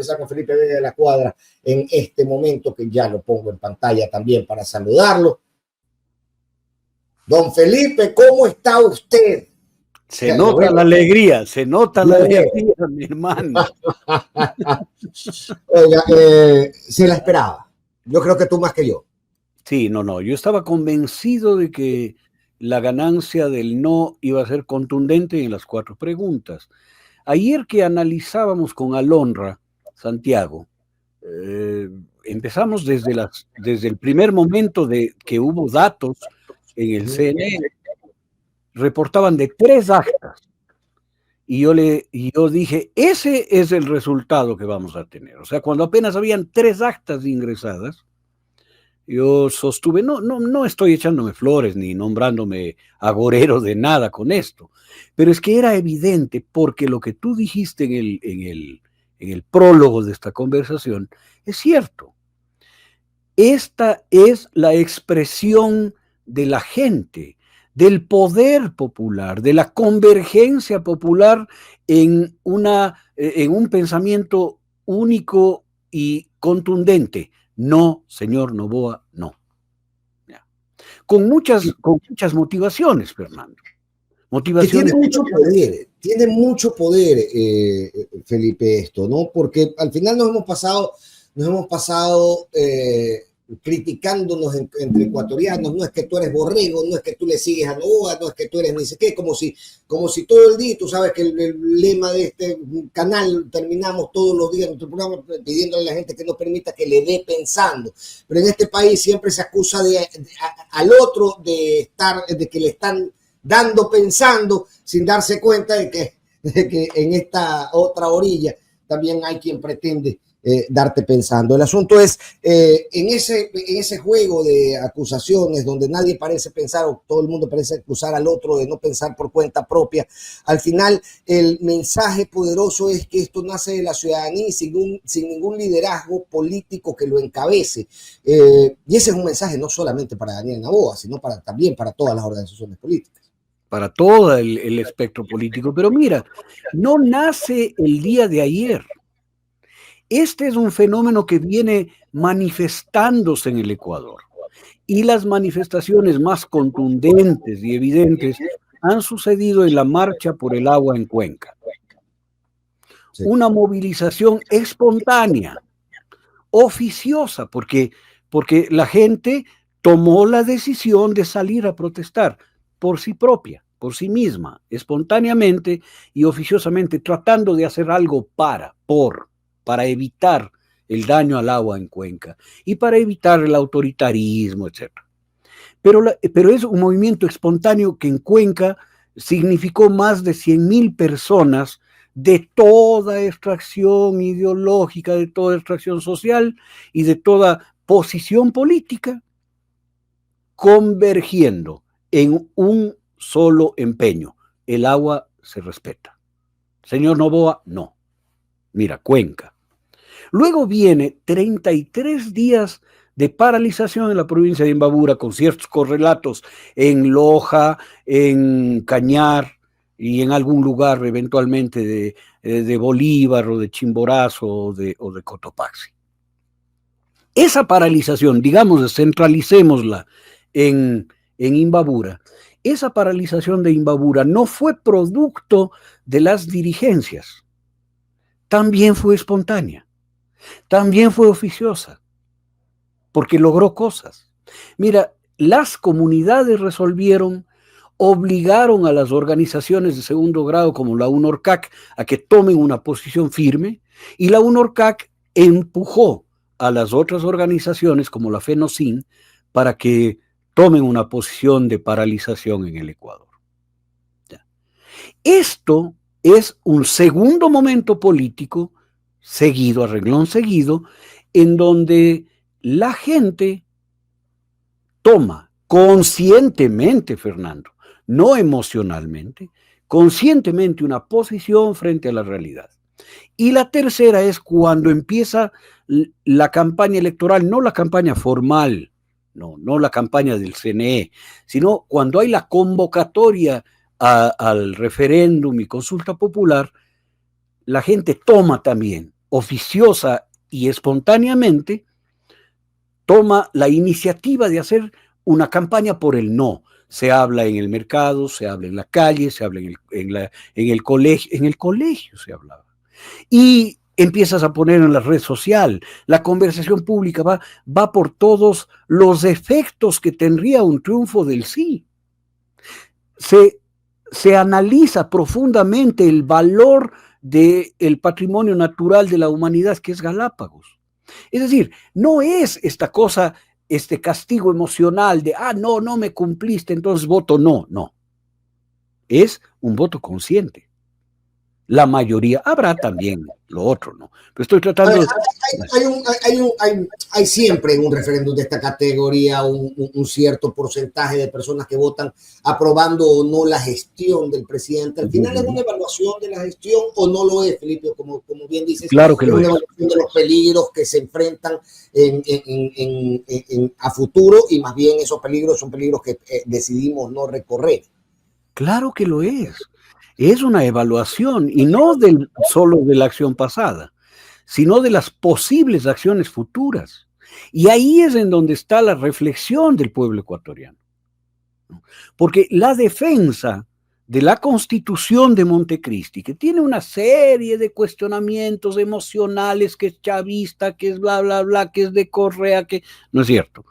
conversar con Felipe Vega de la Cuadra en este momento, que ya lo pongo en pantalla también para saludarlo. Don Felipe, ¿cómo está usted? Se nota la alegría, mi hermano. Oiga, se la esperaba. Yo creo que tú más que yo. Sí, no, yo estaba convencido de que la ganancia del no iba a ser contundente en las 4 preguntas. Ayer que analizábamos con Alonra, Santiago, empezamos desde el primer momento de que hubo datos en el CNE, reportaban de 3 actas. Y yo dije, ese es el resultado que vamos a tener. O sea, cuando apenas habían 3 actas ingresadas, yo sostuve, no estoy echándome flores ni nombrándome agorero de nada con esto, pero es que era evidente, porque lo que tú dijiste en el prólogo de esta conversación es cierto. Esta es la expresión de la gente, del poder popular, de la convergencia popular en un pensamiento único y contundente. No, señor Noboa, no. Ya. Con muchas motivaciones, Fernando. Motivaciones. Tiene mucho poder, Felipe, esto, ¿no? Porque al final nos hemos pasado criticándonos entre ecuatorianos. No es que tú eres borrego, no es que tú le sigues a Noboa, no es que tú eres ni sé qué, como si todo el día, tú sabes que el lema de este canal, terminamos todos los días nuestro programa pidiéndole a la gente que nos permita que le dé pensando, pero en este país siempre se acusa al otro de que le están dando pensando, sin darse cuenta de que en esta otra orilla también hay quien pretende darte pensando. El asunto es, en ese juego de acusaciones donde nadie parece pensar, o todo el mundo parece acusar al otro de no pensar por cuenta propia, al final el mensaje poderoso es que esto nace de la ciudadanía y sin ningún liderazgo político que lo encabece. Y ese es un mensaje no solamente para Daniel Noboa, sino también para todas las organizaciones políticas. Para todo el espectro político. Pero mira, no nace el día de ayer. Este es un fenómeno que viene manifestándose en el Ecuador. Y las manifestaciones más contundentes y evidentes han sucedido en la marcha por el agua en Cuenca. Sí. Una movilización espontánea, oficiosa, porque la gente tomó la decisión de salir a protestar por sí propia, por sí misma, espontáneamente y oficiosamente, tratando de hacer algo para evitar el daño al agua en Cuenca y para evitar el autoritarismo, etc. Pero es un movimiento espontáneo que en Cuenca significó más de 100,000 personas de toda extracción ideológica, de toda extracción social y de toda posición política, convergiendo en un solo empeño: el agua se respeta. Señor Noboa, no. Mira, Cuenca. Luego viene 33 días de paralización en la provincia de Imbabura, con ciertos correlatos en Loja, en Cañar y en algún lugar eventualmente de Bolívar o de Chimborazo o de Cotopaxi. Esa paralización, digamos, descentralicémosla en Imbabura. Esa paralización de Imbabura no fue producto de las dirigencias, también fue espontánea, también fue oficiosa, porque logró cosas. Mira, las comunidades resolvieron, obligaron a las organizaciones de segundo grado como la UNORCAC a que tomen una posición firme, y la UNORCAC empujó a las otras organizaciones como la FENOCIN para que tomen una posición de paralización en el Ecuador. Ya. Esto es un segundo momento político seguido, a renglón seguido, en donde la gente toma conscientemente, Fernando, no emocionalmente, conscientemente una posición frente a la realidad. Y la tercera es cuando empieza la campaña electoral, no la campaña formal, no la campaña del CNE, sino cuando hay la convocatoria al referéndum y consulta popular, la gente toma también oficiosa y espontáneamente toma la iniciativa de hacer una campaña por el no. Se habla en el mercado, se habla en la calle, se habla en el colegio se hablaba. Y empiezas a poner en la red social, la conversación pública va por todos los efectos que tendría un triunfo del sí. Se analiza profundamente el valor del patrimonio natural de la humanidad, que es Galápagos. Es decir, no es esta cosa, este castigo emocional de, no me cumpliste, entonces voto no. Es un voto consciente. La mayoría, habrá también lo otro, ¿no? Pero estoy tratando de... Hay siempre en un referéndum de esta categoría un cierto porcentaje de personas que votan aprobando o no la gestión del presidente. Al final es una evaluación de la gestión o no lo es, Felipe, como bien dices. Claro que es lo una es. evaluación de los peligros que se enfrentan a futuro, y más bien esos peligros son peligros que decidimos no recorrer. Claro que lo es. Es una evaluación, y no solo de la acción pasada, sino de las posibles acciones futuras. Y ahí es en donde está la reflexión del pueblo ecuatoriano. Porque la defensa de la Constitución de Montecristi, que tiene una serie de cuestionamientos emocionales, que es chavista, que es bla, bla, bla, que es de Correa, que no es cierto,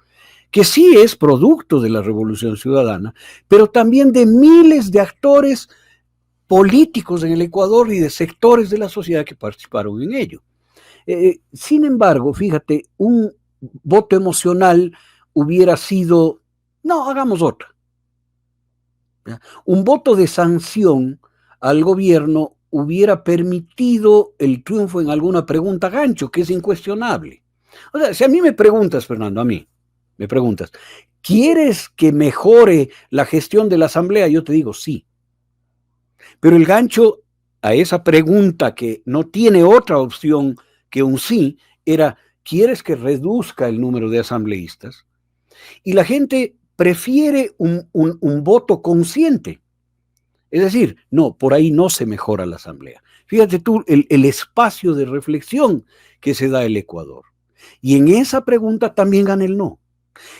que sí es producto de la Revolución Ciudadana, pero también de miles de actores políticos en el Ecuador y de sectores de la sociedad que participaron en ello. Sin embargo, fíjate, un voto emocional hubiera sido, no, hagamos otra. Un voto de sanción al gobierno hubiera permitido el triunfo en alguna pregunta gancho, que es incuestionable. O sea, si a mí me preguntas, Fernando, me preguntas, ¿quieres que mejore la gestión de la Asamblea? Yo te digo sí. Pero el gancho a esa pregunta, que no tiene otra opción que un sí, era, ¿quieres que reduzca el número de asambleístas? Y la gente prefiere un voto consciente. Es decir, no, por ahí no se mejora la Asamblea. Fíjate tú el espacio de reflexión que se da el Ecuador. Y en esa pregunta también gana el no.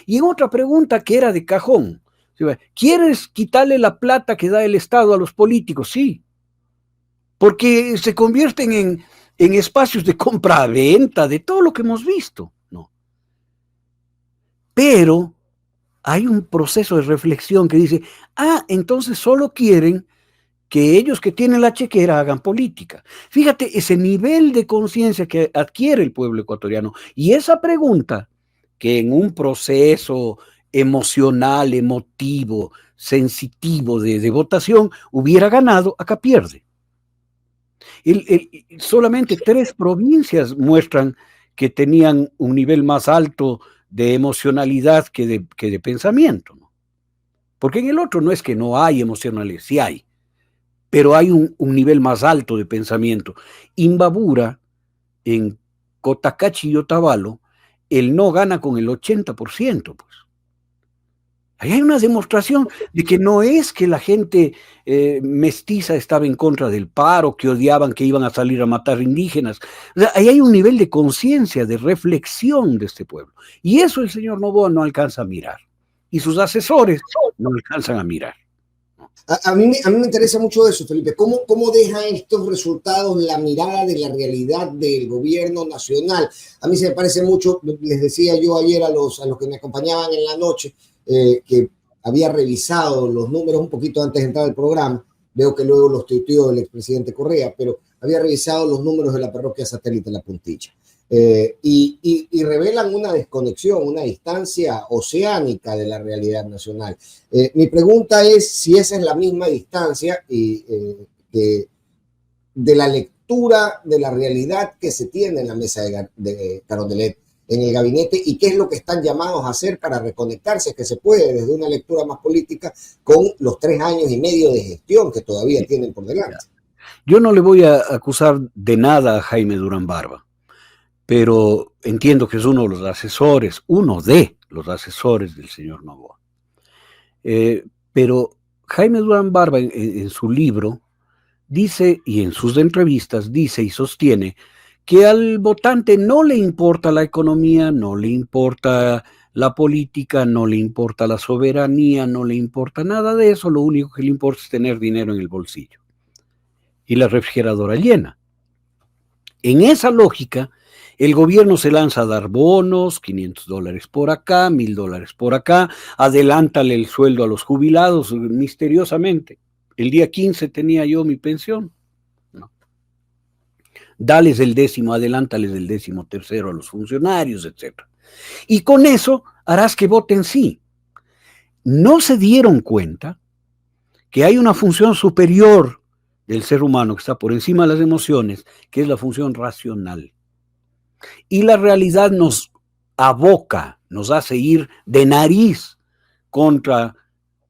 Y en otra pregunta que era de cajón, ¿quieres quitarle la plata que da el Estado a los políticos? Sí, porque se convierten en espacios de compra-venta, de todo lo que hemos visto, ¿no? Pero hay un proceso de reflexión que dice, entonces solo quieren que ellos que tienen la chequera hagan política. Fíjate ese nivel de conciencia que adquiere el pueblo ecuatoriano. Y esa pregunta, que en un proceso emocional, emotivo, sensitivo de votación hubiera ganado, acá pierde. Solamente 3 provincias muestran que tenían un nivel más alto de emocionalidad que de pensamiento, ¿no? Porque en el otro no es que no hay emocionalidad, sí hay, pero hay un nivel más alto de pensamiento. Imbabura, en Cotacachi y Otavalo, el no gana con el 80%, pues. Ahí hay una demostración de que no es que la gente mestiza estaba en contra del paro, que odiaban que iban a salir a matar indígenas. O sea, ahí hay un nivel de conciencia, de reflexión de este pueblo. Y eso el señor Noboa no alcanza a mirar. Y sus asesores no alcanzan a mirar. A mí me interesa mucho eso, Felipe. ¿Cómo dejan estos resultados la mirada de la realidad del gobierno nacional? A mí se me parece mucho, les decía yo ayer a los que me acompañaban en la noche, que había revisado los números un poquito antes de entrar al programa. Veo que luego los tuiteó el expresidente Correa, pero había revisado los números de la parroquia satélite La Puntilla. Y revelan una desconexión, una distancia oceánica de la realidad nacional. Mi pregunta es si esa es la misma distancia de la lectura de la realidad que se tiene en la mesa de Carondelet, en el gabinete, y qué es lo que están llamados a hacer para reconectarse, que se puede desde una lectura más política con los 3 años y medio de gestión que todavía tienen por delante. Yo no le voy a acusar de nada a Jaime Durán Barba, pero entiendo que es uno de los asesores del señor Noboa. Pero Jaime Durán Barba en su libro dice, y en sus entrevistas dice y sostiene, que al votante no le importa la economía, no le importa la política, no le importa la soberanía, no le importa nada de eso, lo único que le importa es tener dinero en el bolsillo y la refrigeradora llena. En esa lógica, el gobierno se lanza a dar bonos, $500 por acá, $1,000 por acá, adelántale el sueldo a los jubilados misteriosamente. El día 15 tenía yo mi pensión. No. Dales el 10º, adelántales el 13º a los funcionarios, etc. Y con eso harás que voten sí. No se dieron cuenta que hay una función superior del ser humano que está por encima de las emociones, que es la función racional. Y la realidad nos aboca, nos hace ir de nariz contra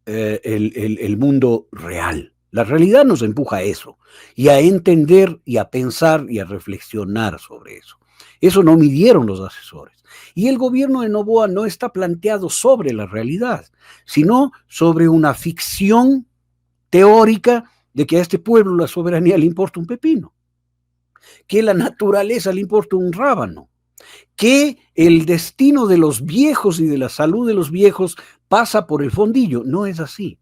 el mundo real. La realidad nos empuja a eso, y a entender, y a pensar, y a reflexionar sobre eso. Eso no midieron los asesores. Y el gobierno de Noboa no está planteado sobre la realidad, sino sobre una ficción teórica de que a este pueblo la soberanía le importa un pepino, que la naturaleza le importa un rábano, que el destino de los viejos y de la salud de los viejos pasa por el fondillo. No es así.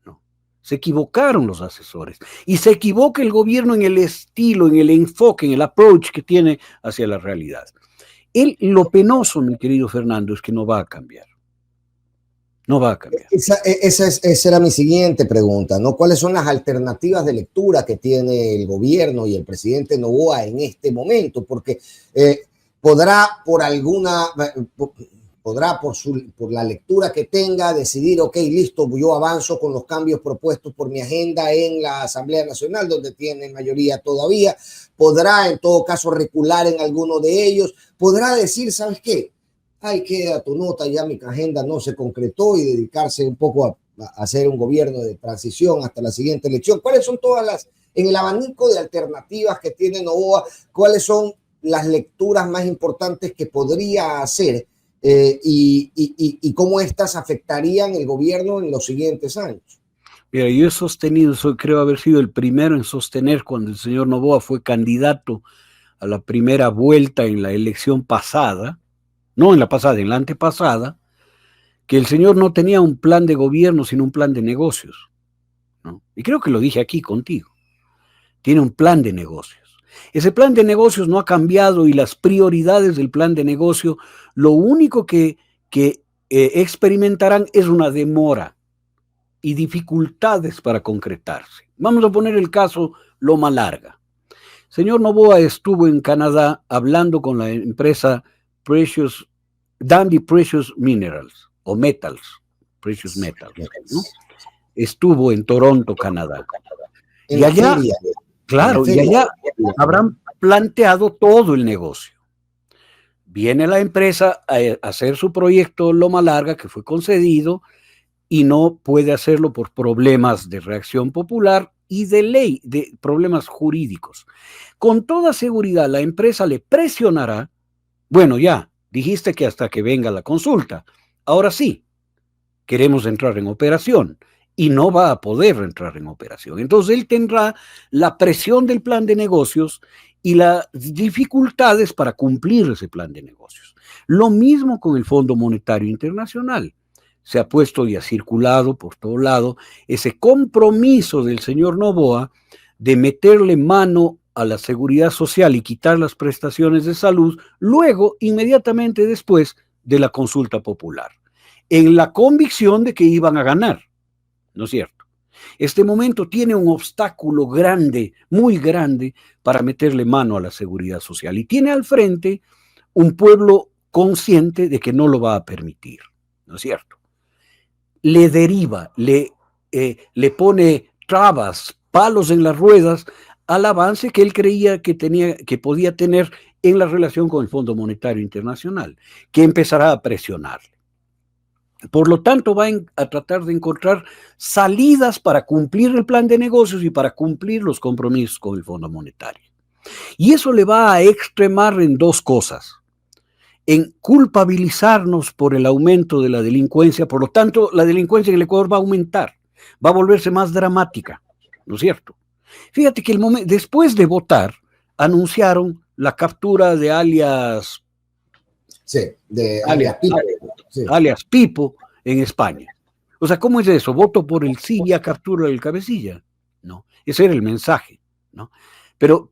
No. Se equivocaron los asesores y se equivoca el gobierno en el estilo, en el enfoque, en el approach que tiene hacia la realidad. Lo penoso, mi querido Fernando, es que no va a cambiar. No va a cambiar. Esa era mi siguiente pregunta, ¿no? ¿Cuáles son las alternativas de lectura que tiene el gobierno y el presidente Noboa en este momento? Porque podrá por la lectura que tenga decidir, ok, listo, yo avanzo con los cambios propuestos por mi agenda en la Asamblea Nacional, donde tiene mayoría todavía, podrá en todo caso recular en alguno de ellos, podrá decir, ¿sabes qué? Ahí queda tu nota, ya mi agenda no se concretó, y dedicarse un poco a hacer un gobierno de transición hasta la siguiente elección. ¿Cuáles son en el abanico de alternativas que tiene Noboa, cuáles son las lecturas más importantes que podría hacer y cómo estas afectarían el gobierno en los siguientes años? Mira, yo he sostenido, creo haber sido el primero en sostener cuando el señor Noboa fue candidato a la primera vuelta en la elección pasada, no en la pasada, en la antepasada, que el señor no tenía un plan de gobierno, sino un plan de negocios, ¿no? Y creo que lo dije aquí contigo. Tiene un plan de negocios. Ese plan de negocios no ha cambiado, y las prioridades del plan de negocio, lo único que experimentarán es una demora y dificultades para concretarse. Vamos a poner el caso Loma Larga. Señor Noboa estuvo en Canadá hablando con la empresa Dundee Precious Minerals, o Metals, Precious Metals, ¿no? Estuvo en Toronto, Canadá. Y allá, claro, y allá habrán planteado todo el negocio. Viene la empresa a hacer su proyecto Loma Larga, que fue concedido, y no puede hacerlo por problemas de reacción popular y de ley, de problemas jurídicos. Con toda seguridad, la empresa le presionará. Bueno, ya, dijiste que hasta que venga la consulta. Ahora sí, queremos entrar en operación, y no va a poder entrar en operación. Entonces él tendrá la presión del plan de negocios y las dificultades para cumplir ese plan de negocios. Lo mismo con el Fondo Monetario Internacional. Se ha puesto y ha circulado por todo lado ese compromiso del señor Noboa de meterle mano a la seguridad social y quitar las prestaciones de salud luego, inmediatamente después de la consulta popular, en la convicción de que iban a ganar, ¿no es cierto? Este momento tiene un obstáculo grande, muy grande, para meterle mano a la seguridad social, y tiene al frente un pueblo consciente de que no lo va a permitir, ¿no es cierto? Le deriva, le pone trabas, palos en las ruedas al avance que él creía que podía tener en la relación con el Fondo Monetario Internacional, que empezará a presionarle. Por lo tanto, va a tratar de encontrar salidas para cumplir el plan de negocios y para cumplir los compromisos con el Fondo Monetario. Y eso le va a extremar en dos cosas: en culpabilizarnos por el aumento de la delincuencia. Por lo tanto, la delincuencia en el Ecuador va a aumentar, va a volverse más dramática, ¿no es cierto? Fíjate que después de votar, anunciaron la captura de alias, sí, de alias Pipo. Sí. Alias Pipo en España. O sea, ¿cómo es eso? Voto por el sí y a captura del cabecilla. No, ese era el mensaje, ¿no? Pero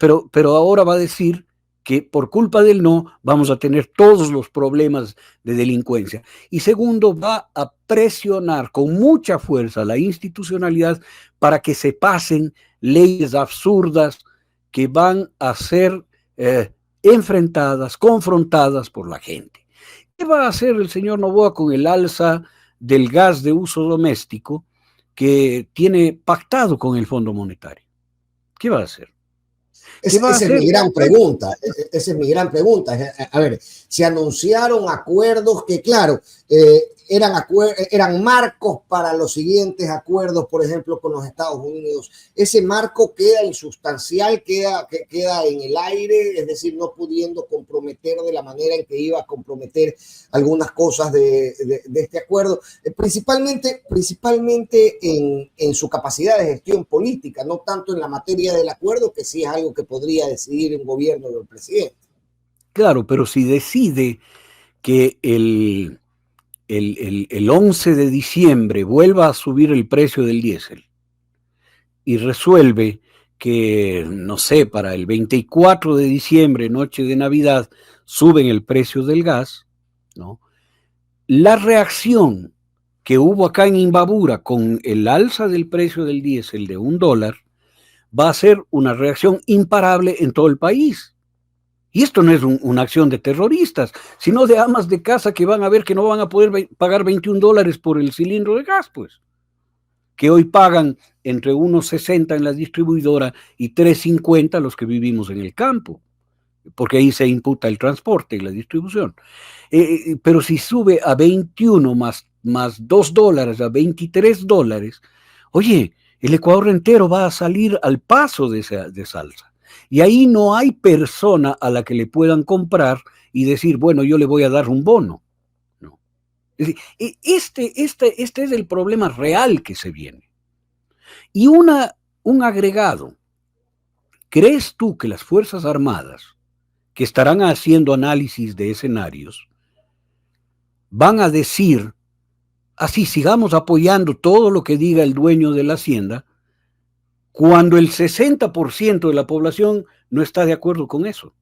ahora va a decir que por culpa del no vamos a tener todos los problemas de delincuencia. Y segundo, va a presionar con mucha fuerza la institucionalidad para que se pasen leyes absurdas que van a ser enfrentadas, confrontadas por la gente. ¿Qué va a hacer el señor Noboa con el alza del gas de uso doméstico que tiene pactado con el Fondo Monetario? ¿Qué va a hacer? Esa es mi gran pregunta. Esa es mi gran pregunta. A ver, se anunciaron acuerdos que, claro, eran marcos para los siguientes acuerdos, por ejemplo, con los Estados Unidos. Ese marco queda insustancial, queda en el aire, es decir, no pudiendo comprometer de la manera en que iba a comprometer algunas cosas de este acuerdo, principalmente en su capacidad de gestión política, no tanto en la materia del acuerdo, que sí es algo que podría decidir un gobierno del presidente. Claro, pero si decide que el 11 de diciembre vuelva a subir el precio del diésel y resuelve que, no sé, para el 24 de diciembre, noche de Navidad, suben el precio del gas, ¿no? La reacción que hubo acá en Imbabura con el alza del precio del diésel de $1 va a ser una reacción imparable en todo el país. Y esto no es una acción de terroristas, sino de amas de casa que van a ver que no van a poder pagar $21 por el cilindro de gas, pues. Que hoy pagan entre 1.60 en la distribuidora y 3.50 los que vivimos en el campo, porque ahí se imputa el transporte y la distribución. Pero si sube a 21 más $2 a $23, oye, el Ecuador entero va a salir al paso de salsa. Y ahí no hay persona a la que le puedan comprar y decir, bueno, yo le voy a dar un bono. No. Es decir, este es el problema real que se viene. Y un agregado. ¿Crees tú que las Fuerzas Armadas, que estarán haciendo análisis de escenarios, van a decir, así sigamos apoyando todo lo que diga el dueño de la hacienda, cuando el 60% de la población no está de acuerdo con eso?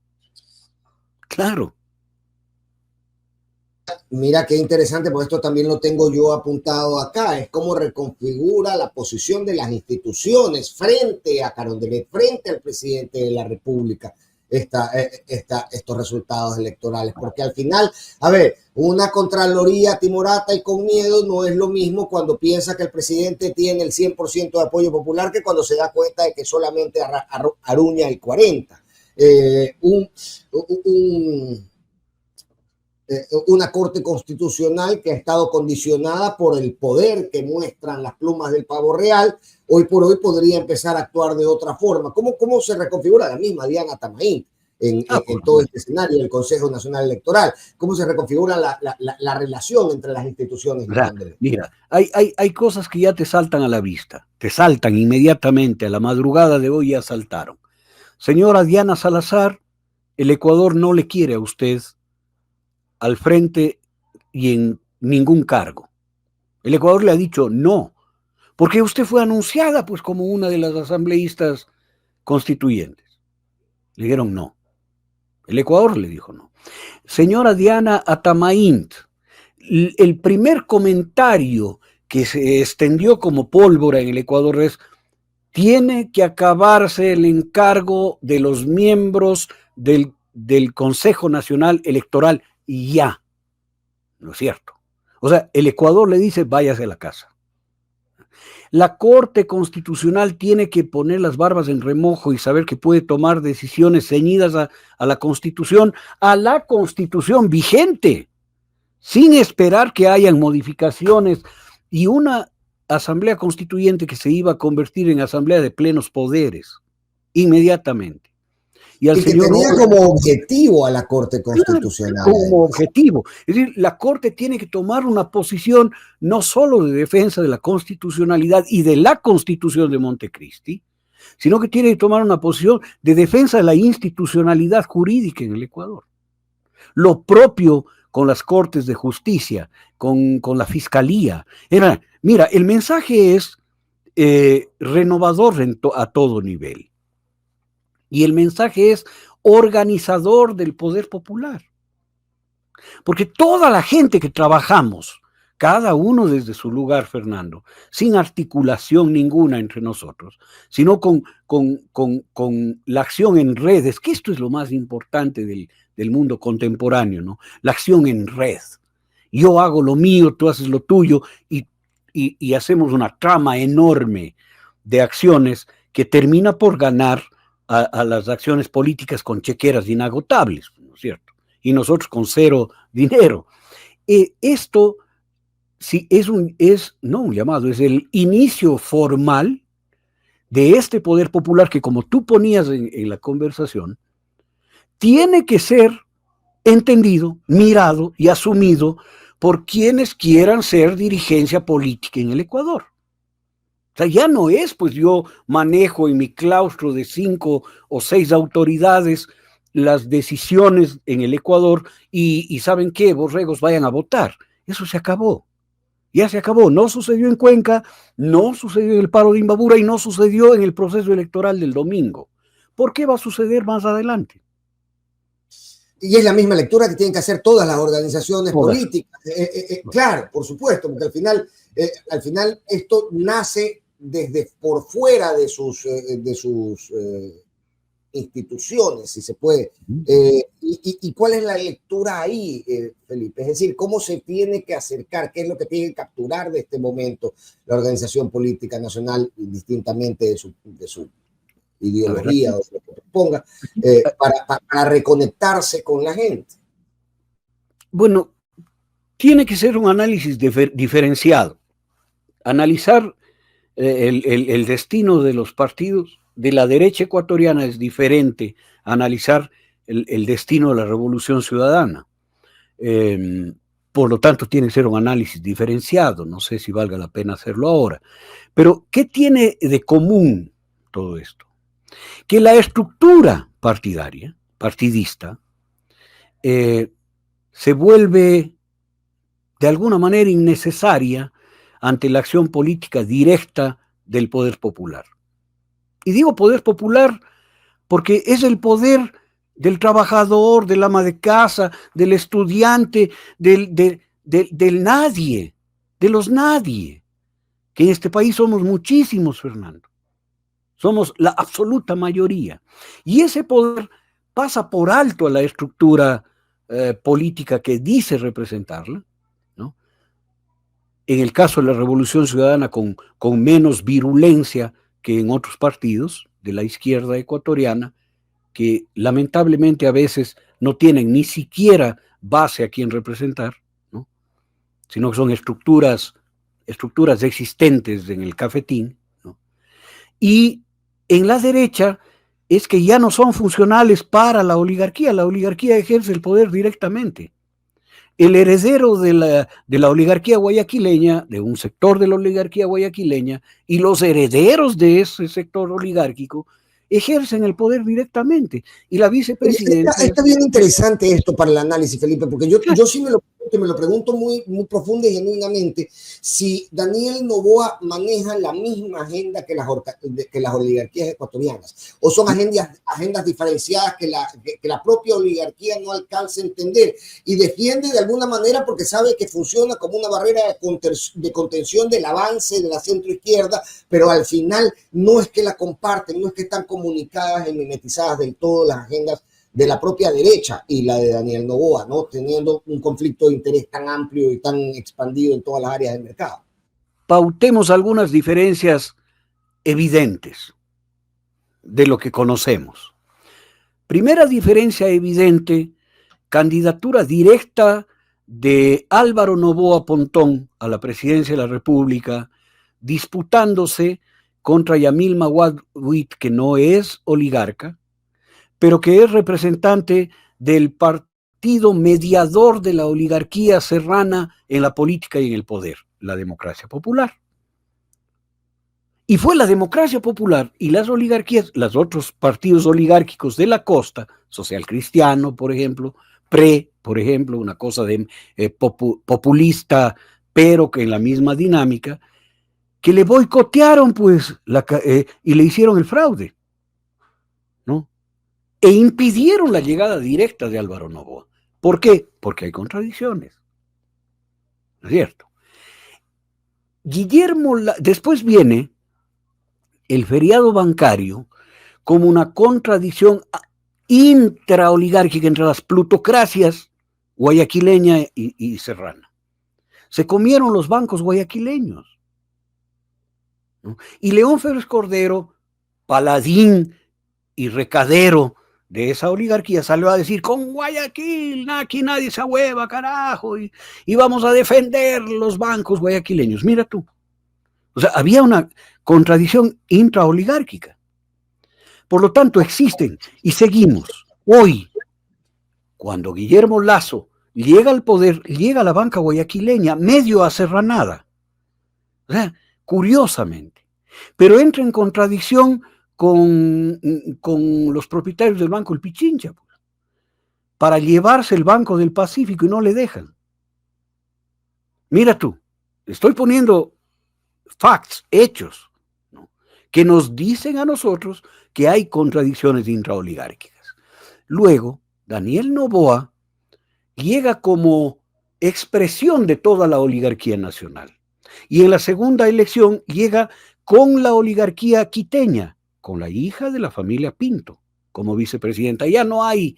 Claro. Mira qué interesante, porque esto también lo tengo yo apuntado acá, es cómo reconfigura la posición de las instituciones frente a Carondelet, frente al presidente de la República, estos resultados electorales, porque al final, a ver, una Contraloría timorata y con miedo no es lo mismo cuando piensa que el presidente tiene el 100% de apoyo popular que cuando se da cuenta de que solamente aruña el 40%. Una corte constitucional que ha estado condicionada por el poder que muestran las plumas del pavo real, hoy por hoy podría empezar a actuar de otra forma. ¿Cómo se reconfigura la misma Diana Tamaín en todo este escenario del Consejo Nacional Electoral? ¿Cómo se reconfigura la relación entre las instituciones? Mira, hay cosas que ya te saltan a la vista, te saltan inmediatamente, a la madrugada de hoy ya saltaron. Señora Diana Salazar, el Ecuador no le quiere a usted al frente y en ningún cargo. El Ecuador le ha dicho no, porque usted fue anunciada pues como una de las asambleístas constituyentes. Le dijeron no. El Ecuador le dijo no. Señora Diana Atamaínt, el primer comentario que se extendió como pólvora en el Ecuador es: tiene que acabarse el encargo de los miembros del Consejo Nacional Electoral y ya. ¿No es cierto? O sea, el Ecuador le dice, váyase a la casa. La Corte Constitucional tiene que poner las barbas en remojo y saber que puede tomar decisiones ceñidas a la Constitución vigente, sin esperar que hayan modificaciones, y una asamblea constituyente que se iba a convertir en asamblea de plenos poderes, inmediatamente. Y que tenía como objetivo a la Corte Constitucional. Como objetivo. Es decir, la Corte tiene que tomar una posición no solo de defensa de la constitucionalidad y de la Constitución de Montecristi, sino que tiene que tomar una posición de defensa de la institucionalidad jurídica en el Ecuador. Lo propio con las Cortes de Justicia, con la Fiscalía. Mira, el mensaje es renovador a todo nivel. Y el mensaje es organizador del poder popular. Porque toda la gente que trabajamos, cada uno desde su lugar, Fernando, sin articulación ninguna entre nosotros, sino con la acción en redes, que esto es lo más importante del mundo contemporáneo, ¿no? La acción en red. Yo hago lo mío, tú haces lo tuyo, y hacemos una trama enorme de acciones que termina por ganar a las acciones políticas con chequeras inagotables, ¿no es cierto? Y nosotros con cero dinero. Esto sí no un llamado, es el inicio formal de este poder popular que, como tú ponías en la conversación, tiene que ser entendido, mirado y asumido por quienes quieran ser dirigencia política en el Ecuador. O sea, ya no es, pues yo manejo en mi claustro de 5 o 6 autoridades las decisiones en el Ecuador y ¿saben qué? Borregos, vayan a votar. Eso se acabó. Ya se acabó. No sucedió en Cuenca, no sucedió en el paro de Imbabura y no sucedió en el proceso electoral del domingo. ¿Por qué va a suceder más adelante? Y es la misma lectura que tienen que hacer todas las organizaciones políticas. Claro, por supuesto, porque al final esto nace desde por fuera de sus instituciones, si se puede. ¿Y cuál es la lectura ahí, Felipe? Es decir, ¿cómo se tiene que acercar? ¿Qué es lo que tiene que capturar de este momento la organización política nacional, indistintamente de su ideología o lo que proponga, para reconectarse con la gente? Bueno, tiene que ser un análisis diferenciado. Analizar el destino de los partidos de la derecha ecuatoriana es diferente a analizar el destino de la Revolución Ciudadana. Por lo tanto, tiene que ser un análisis diferenciado. No sé si valga la pena hacerlo ahora. Pero, ¿qué tiene de común todo esto? Que la estructura partidista, se vuelve de alguna manera innecesaria ante la acción política directa del poder popular. Y digo poder popular porque es el poder del trabajador, del ama de casa, del estudiante, del nadie, de los nadie, que en este país somos muchísimos, Fernando. Somos la absoluta mayoría. Y ese poder pasa por alto a la estructura política que dice representarla, ¿no? En el caso de la Revolución Ciudadana, con menos virulencia que en otros partidos de la izquierda ecuatoriana, que lamentablemente a veces no tienen ni siquiera base a quien representar, ¿no? Sino que son estructuras existentes en el cafetín, ¿no? Y en la derecha es que ya no son funcionales para la oligarquía ejerce el poder directamente. El heredero de la oligarquía guayaquileña, de un sector de la oligarquía guayaquileña, y los herederos de ese sector oligárquico ejercen el poder directamente. Y la vicepresidencia... Está bien interesante esto para el análisis, Felipe, porque yo sí me lo pregunto muy, muy profunda y genuinamente, si Daniel Noboa maneja la misma agenda que las oligarquías ecuatorianas, o son agendas diferenciadas que la propia oligarquía no alcanza a entender y defiende de alguna manera porque sabe que funciona como una barrera de contención del avance de la centroizquierda, pero al final no es que la comparten, no es que están comunicadas y mimetizadas del todo las agendas de la propia derecha y la de Daniel Noboa, ¿no? Teniendo un conflicto de interés tan amplio y tan expandido en todas las áreas del mercado. Pautemos algunas diferencias evidentes de lo que conocemos. Primera diferencia evidente, candidatura directa de Álvaro Noboa Pontón a la presidencia de la República, disputándose contra Yamil Maguad-Wit, que no es oligarca, pero que es representante del partido mediador de la oligarquía serrana en la política y en el poder, la Democracia Popular. Y fue la democracia popular y las oligarquías, los otros partidos oligárquicos de la costa, Social Cristiano, por ejemplo, PRE, por ejemplo, una cosa de populista, pero que en la misma dinámica, que le boicotearon pues y le hicieron el fraude, ¿no? E impidieron la llegada directa de Álvaro Noboa. ¿Por qué? Porque hay contradicciones, ¿no es cierto? Después viene el feriado bancario como una contradicción intraoligárquica entre las plutocracias guayaquileña y serrana. Se comieron los bancos guayaquileños, ¿no? Y León Férez Cordero, paladín y recadero de esa oligarquía, salió a decir: con Guayaquil, aquí nadie se ahueva, carajo, y vamos a defender los bancos guayaquileños. Mira tú. O sea, había una contradicción intraoligárquica. Por lo tanto, existen y seguimos. Hoy, cuando Guillermo Lasso llega al poder, llega a la banca guayaquileña medio aserranada, o sea, curiosamente, pero entra en contradicción con los propietarios del Banco El Pichincha, para llevarse el Banco del Pacífico y no le dejan. Mira tú, estoy poniendo facts, hechos, ¿no?, que nos dicen a nosotros que hay contradicciones intraoligárquicas. Luego, Daniel Noboa llega como expresión de toda la oligarquía nacional. Y en la segunda elección llega con la oligarquía quiteña, con la hija de la familia Pinto como vicepresidenta. Ya no hay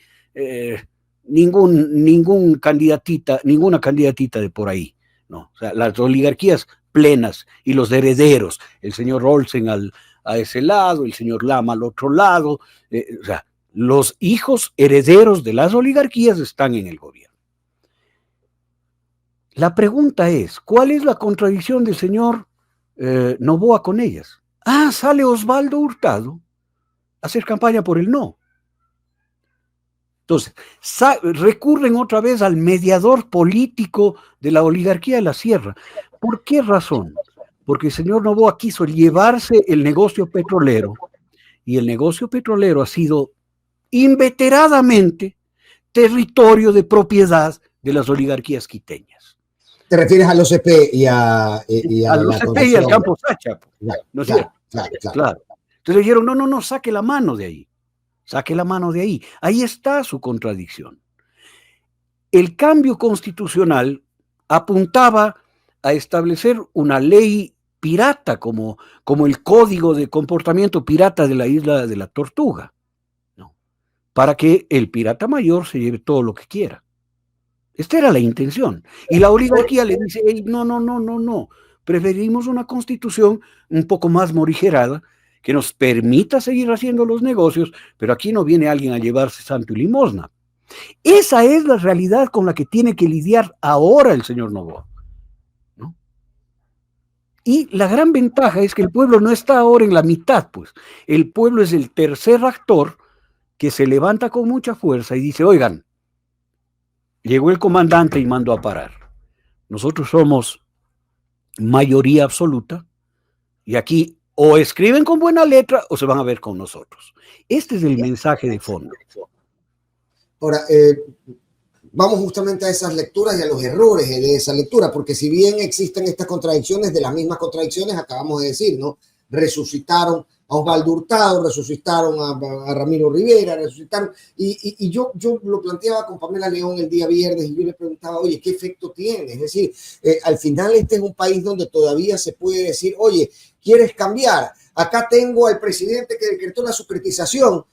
ninguna candidatita de por ahí, ¿no? O sea, las oligarquías plenas y los herederos, el señor Olsen a ese lado, el señor Lama al otro lado, o sea, los hijos herederos de las oligarquías están en el gobierno. La pregunta es, ¿cuál es la contradicción del señor Noboa con ellas? Sale Osvaldo Hurtado a hacer campaña por el no. Entonces, recurren otra vez al mediador político de la oligarquía de la sierra. ¿Por qué razón? Porque el señor Noboa quiso llevarse el negocio petrolero, y el negocio petrolero ha sido inveteradamente territorio de propiedad de las oligarquías quiteñas. ¿Te refieres a los CP y a los CP y al Campo Sacha? ¿No es cierto? Claro. Entonces le dijeron, no, saque la mano de ahí. Saque la mano de ahí. Ahí está su contradicción. El cambio constitucional apuntaba a establecer una ley pirata como el código de comportamiento pirata de la isla de la Tortuga, ¿no?, para que el pirata mayor se lleve todo lo que quiera. Esta era la intención. Y la oligarquía le dice: hey, no. Preferimos una constitución un poco más morigerada que nos permita seguir haciendo los negocios, pero aquí no viene alguien a llevarse santo y limosna. Esa es la realidad con la que tiene que lidiar ahora el señor Noboa, ¿no? Y la gran ventaja es que el pueblo no está ahora en la mitad, pues. El pueblo es el tercer actor que se levanta con mucha fuerza y dice: oigan, llegó el comandante y mandó a parar. Nosotros somos mayoría absoluta y aquí o escriben con buena letra o se van a ver con nosotros. Este es el mensaje de fondo. Ahora, vamos justamente a esas lecturas y a los errores de esa lectura, porque si bien existen estas contradicciones, de las mismas contradicciones acabamos de decir, ¿no? Resucitaron a Osvaldo Hurtado, resucitaron a Ramiro Rivera, resucitaron, y yo lo planteaba con Pamela León el día viernes, y yo le preguntaba: oye, ¿qué efecto tiene? Es decir, al final este es un país donde todavía se puede decir: oye, ¿quieres cambiar? Acá tengo al presidente que decretó la sucretización,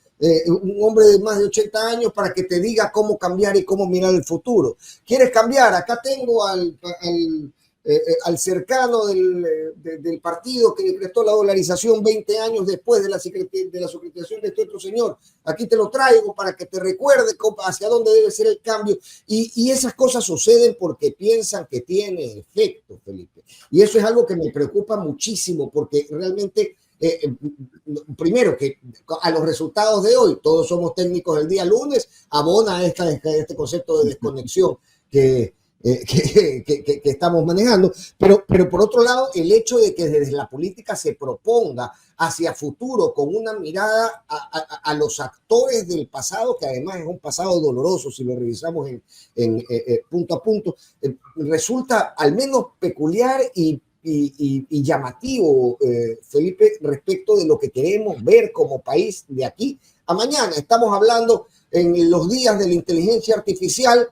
un hombre de más de 80 años, para que te diga cómo cambiar y cómo mirar el futuro. ¿Quieres cambiar? Acá tengo al cercano del partido que decretó la dolarización 20 años después de la sucretización de este otro señor. Aquí te lo traigo para que te recuerde hacia dónde debe ser el cambio. Y esas cosas suceden porque piensan que tiene efecto, Felipe. Y eso es algo que me preocupa muchísimo, porque realmente... primero, que a los resultados de hoy, todos somos técnicos el día lunes, abona este concepto de desconexión que que estamos manejando, pero por otro lado, el hecho de que desde la política se proponga hacia futuro con una mirada a los actores del pasado, que además es un pasado doloroso si lo revisamos en punto a punto, resulta al menos peculiar y llamativo, Felipe, respecto de lo que queremos ver como país de aquí a mañana. Estamos hablando en los días de la inteligencia artificial,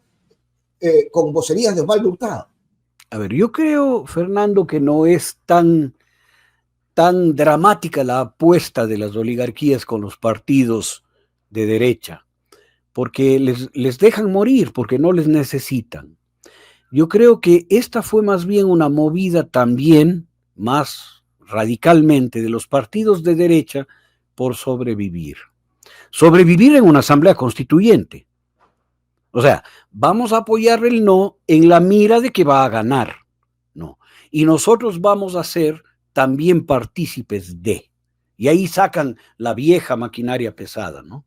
con vocerías de Osvaldo Hurtado. A ver, yo creo, Fernando, que no es tan dramática la apuesta de las oligarquías con los partidos de derecha, porque les dejan morir, porque no les necesitan. Yo creo que esta fue más bien una movida también, más radicalmente, de los partidos de derecha por sobrevivir. Sobrevivir en una asamblea constituyente. O sea, vamos a apoyar el no en la mira de que va a ganar, ¿no? Y nosotros vamos a ser también partícipes de. Y ahí sacan la vieja maquinaria pesada, ¿no?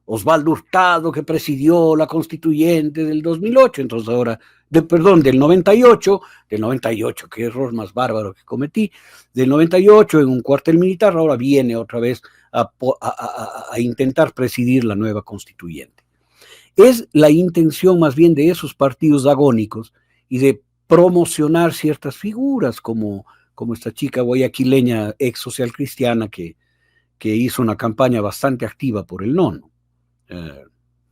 Osvaldo Hurtado, que presidió la constituyente del 2008, entonces ahora, del 98, qué error más bárbaro que cometí, del 98 en un cuartel militar, ahora viene otra vez a intentar presidir la nueva constituyente. Es la intención más bien de esos partidos agónicos y de promocionar ciertas figuras como esta chica guayaquileña ex social cristiana que hizo una campaña bastante activa por el no.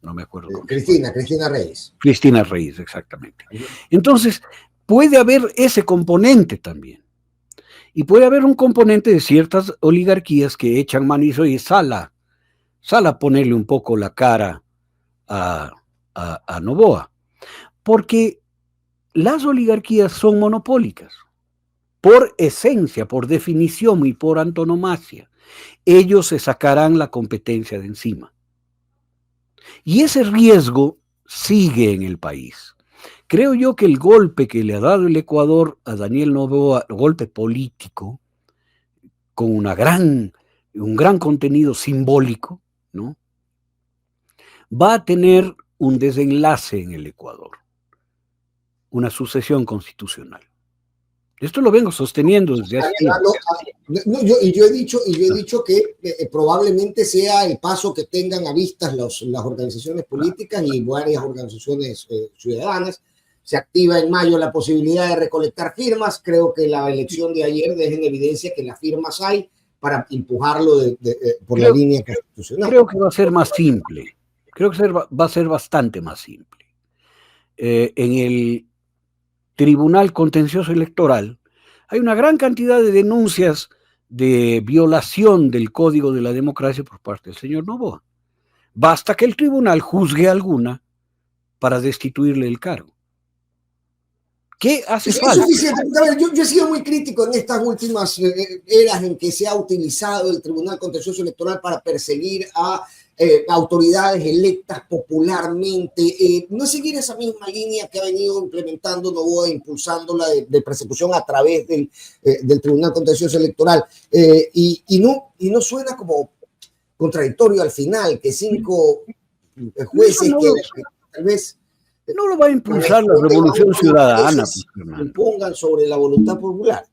No me acuerdo. Cristina Reyes. Cristina Reyes, exactamente. Entonces, puede haber ese componente también. Y puede haber un componente de ciertas oligarquías que echan mano y dicen, sala a ponerle un poco la cara a Noboa, porque las oligarquías son monopólicas, por esencia, por definición y por antonomasia. Ellos se sacarán la competencia de encima. Y ese riesgo sigue en el país. Creo yo que el golpe que le ha dado el Ecuador a Daniel Noboa, golpe político, con un gran contenido simbólico, ¿no?, va a tener un desenlace en el Ecuador, una sucesión constitucional. Esto lo vengo sosteniendo desde hace tiempo. Yo he dicho que probablemente sea el paso que tengan a vistas las organizaciones políticas y varias organizaciones ciudadanas. Se activa en mayo la posibilidad de recolectar firmas. Creo que la elección de ayer deja en evidencia que las firmas hay para empujarlo por la línea constitucional. Creo que va a ser más simple. Creo que va a ser bastante más simple. En el Tribunal Contencioso Electoral hay una gran cantidad de denuncias de violación del Código de la Democracia por parte del señor Noboa. Basta que el tribunal juzgue alguna para destituirle el cargo. ¿Qué hace falta? Es suficiente. A ver, yo he sido muy crítico en estas últimas eras en que se ha utilizado el Tribunal Contencioso Electoral para perseguir a autoridades electas popularmente. No seguir esa misma línea que ha venido implementando Noboa, impulsándola de persecución a través del Tribunal Contencioso Electoral. Y no suena como contradictorio al final que 5 jueces que tal vez no lo va a impulsar la Revolución Ciudadana, pues, impongan sobre la voluntad popular.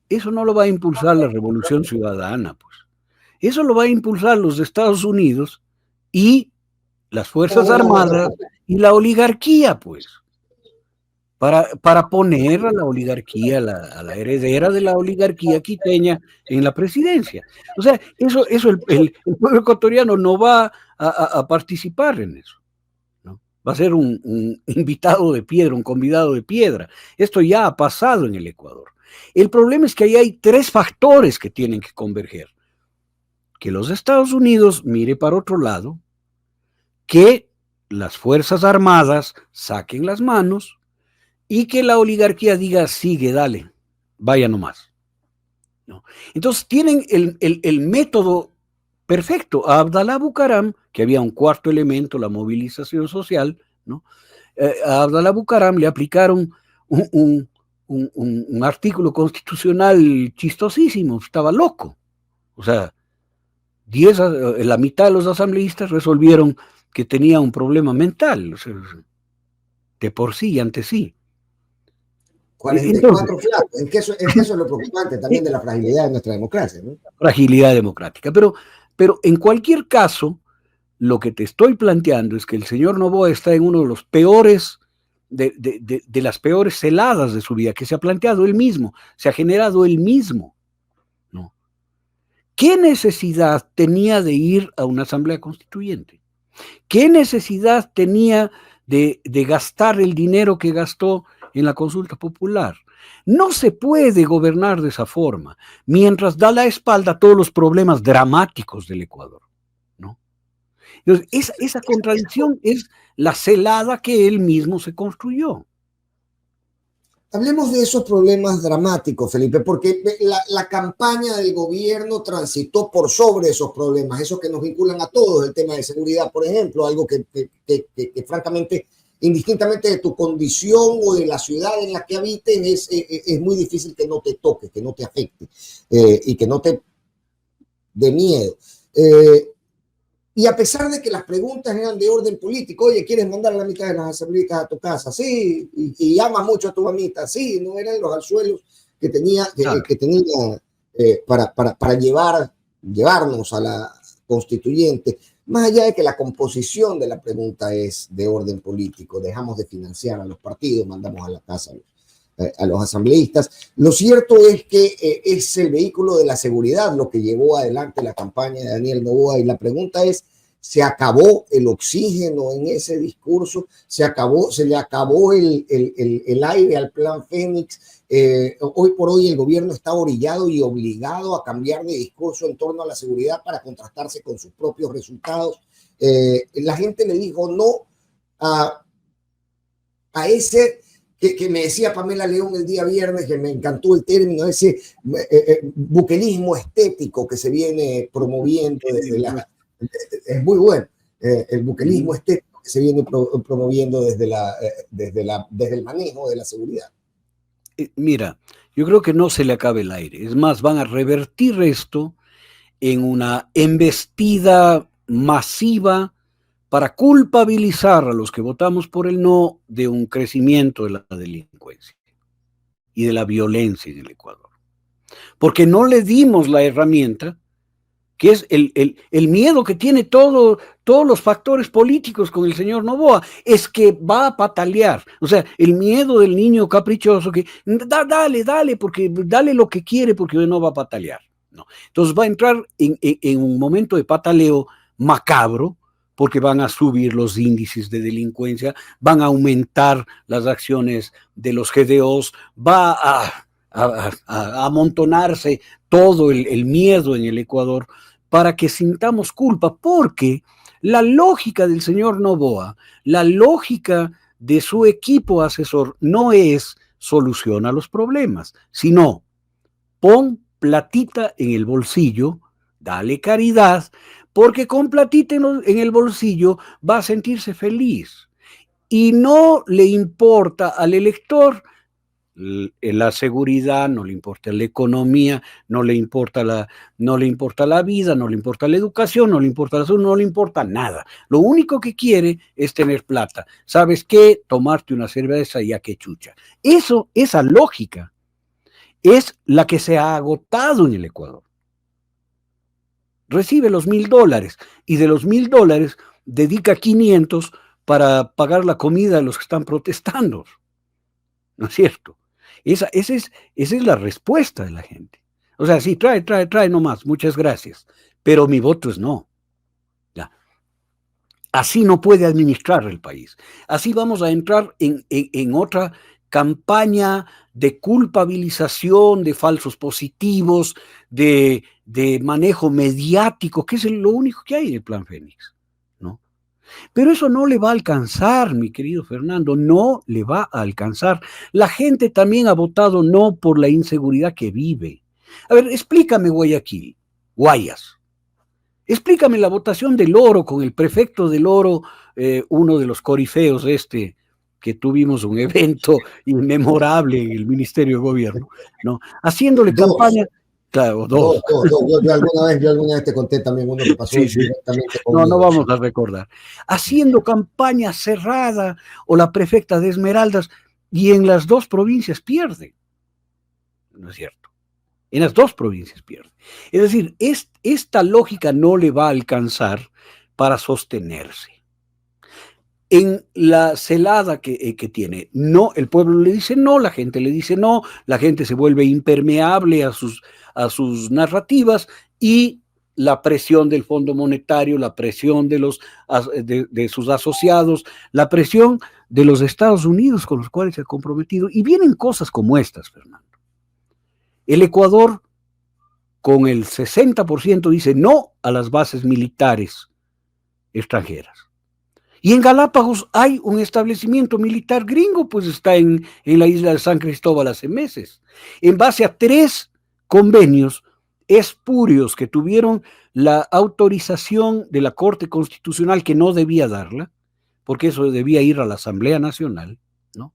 Eso no lo va a impulsar la Revolución Ciudadana, pues. Eso lo va a impulsar los Estados Unidos y las Fuerzas Armadas y la oligarquía, pues. Para poner a la oligarquía, a la heredera de la oligarquía quiteña en la presidencia. O sea, eso el pueblo ecuatoriano no va a participar en eso. Va a ser un invitado de piedra, un convidado de piedra. Esto ya ha pasado en el Ecuador. El problema es que ahí hay 3 factores que tienen que converger. Que los Estados Unidos mire para otro lado, que las Fuerzas Armadas saquen las manos y que la oligarquía diga, sigue, dale, vaya nomás. ¿No? Entonces tienen el método perfecto. A Abdalá Bucaram, que había un cuarto elemento, la movilización social, ¿no? A Abdalá Bucaram le aplicaron un artículo constitucional chistosísimo, estaba loco. O sea, la mitad de los asambleístas resolvieron que tenía un problema mental, o sea, de por sí y ante sí. 44 flacos. Es que eso es lo preocupante también de la fragilidad de nuestra democracia, ¿no? Fragilidad democrática. Pero en cualquier caso, lo que te estoy planteando es que el señor Noboa está en uno de los peores, de las peores celadas de su vida, que se ha planteado él mismo, se ha generado él mismo, ¿no? ¿Qué necesidad tenía de ir a una asamblea constituyente? ¿Qué necesidad tenía de gastar el dinero que gastó en la consulta popular? No se puede gobernar de esa forma, mientras da la espalda a todos los problemas dramáticos del Ecuador, ¿no? Entonces, esa contradicción es la celada que él mismo se construyó. Hablemos de esos problemas dramáticos, Felipe, porque la campaña del gobierno transitó por sobre esos problemas, esos que nos vinculan a todos, el tema de seguridad, por ejemplo, algo que francamente, indistintamente de tu condición o de la ciudad en la que habites, es muy difícil que no te toque, que no te afecte y que no te dé miedo. Y a pesar de que las preguntas eran de orden político, oye, ¿quieres mandar a la mitad de las asambleístas a tu casa? Sí, y amas mucho a tu mamita, sí, no eran los anzuelos que tenía, para llevarnos a la constituyente. Más allá de que la composición de la pregunta es de orden político, dejamos de financiar a los partidos, mandamos a la casa a los asambleístas. Lo cierto es que es el vehículo de la seguridad lo que llevó adelante la campaña de Daniel Noboa, y la pregunta es, ¿se acabó el oxígeno en ese discurso? ¿Se le acabó el aire al plan Fénix? Hoy por hoy el gobierno está orillado y obligado a cambiar de discurso en torno a la seguridad para contrastarse con sus propios resultados. La gente le dijo no a ese que me decía Pamela León el día viernes, que me encantó el término, ese buquelismo estético que se viene promoviendo es muy bueno, el buquelismo estético que se viene promoviendo desde el manejo de la seguridad. Mira, yo creo que no se le acabe el aire, es más, van a revertir esto en una embestida masiva para culpabilizar a los que votamos por el no de un crecimiento de la delincuencia y de la violencia en el Ecuador. Porque no le dimos la herramienta, que es el miedo que tiene todos los factores políticos con el señor Noboa, es que va a patalear. O sea, el miedo del niño caprichoso que dale, porque dale lo que quiere porque no va a patalear. No. Entonces va a entrar en un momento de pataleo macabro, porque van a subir los índices de delincuencia, van a aumentar las acciones de los GDOs, va a amontonarse todo el miedo en el Ecuador para que sintamos culpa, porque la lógica del señor Noboa, la lógica de su equipo asesor no es soluciona los problemas, sino pon platita en el bolsillo, dale caridad, porque con platita en el bolsillo va a sentirse feliz. Y no le importa al elector la seguridad, no le importa la economía, no le importa la vida, no le importa la educación, no le importa la salud, no le importa nada. Lo único que quiere es tener plata. ¿Sabes qué? Tomarte una cerveza y a qué chucha. Esa lógica es la que se ha agotado en el Ecuador. Recibe los $1,000 y de los $1,000 dedica 500 para pagar la comida de los que están protestando. ¿No es cierto? Esa es la respuesta de la gente. O sea, sí, trae nomás, muchas gracias, pero mi voto es no. Ya. Así no puede administrar el país. Así vamos a entrar en otra campaña de culpabilización, de falsos positivos, de manejo mediático, que es lo único que hay en el plan Fénix, ¿no? Pero eso no le va a alcanzar, mi querido Fernando, no le va a alcanzar. La gente también ha votado no por la inseguridad que vive. A ver, explícame Guayaquil, Guayas. Explícame la votación del Oro con el prefecto del Oro, uno de los corifeos que tuvimos un evento inmemorable en el Ministerio de Gobierno, ¿no? Haciéndole campaña. Claro, dos. Yo alguna vez te conté también uno que pasó directamente conmigo. No vamos a recordar. Haciendo campaña cerrada, o la prefecta de Esmeraldas, y en las dos provincias pierde, ¿no es cierto? En las dos provincias pierde. Es decir, esta lógica no le va a alcanzar para sostenerse. En la celada que tiene, no, el pueblo le dice no, la gente le dice no, la gente se vuelve impermeable a sus narrativas, y la presión del Fondo Monetario, la presión de sus asociados, la presión de los Estados Unidos con los cuales se ha comprometido, y vienen cosas como estas, Fernando. El Ecuador, con el 60%, dice no a las bases militares extranjeras. Y en Galápagos hay un establecimiento militar gringo, pues está en la isla de San Cristóbal hace meses, en base a 3 convenios espurios que tuvieron la autorización de la Corte Constitucional, que no debía darla, porque eso debía ir a la Asamblea Nacional, ¿no?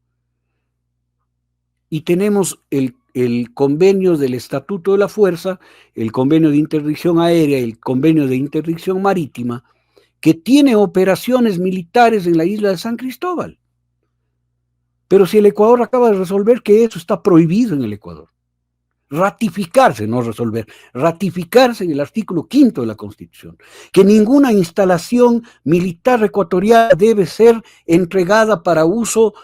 Y tenemos el convenio del Estatuto de la Fuerza, el convenio de interdicción aérea, el convenio de interdicción marítima, que tiene operaciones militares en la isla de San Cristóbal. Pero si el Ecuador acaba de resolver que eso está prohibido en el Ecuador, ratificarse, no resolver, ratificarse en el artículo 5º de la Constitución, que ninguna instalación militar ecuatoriana debe ser entregada para uso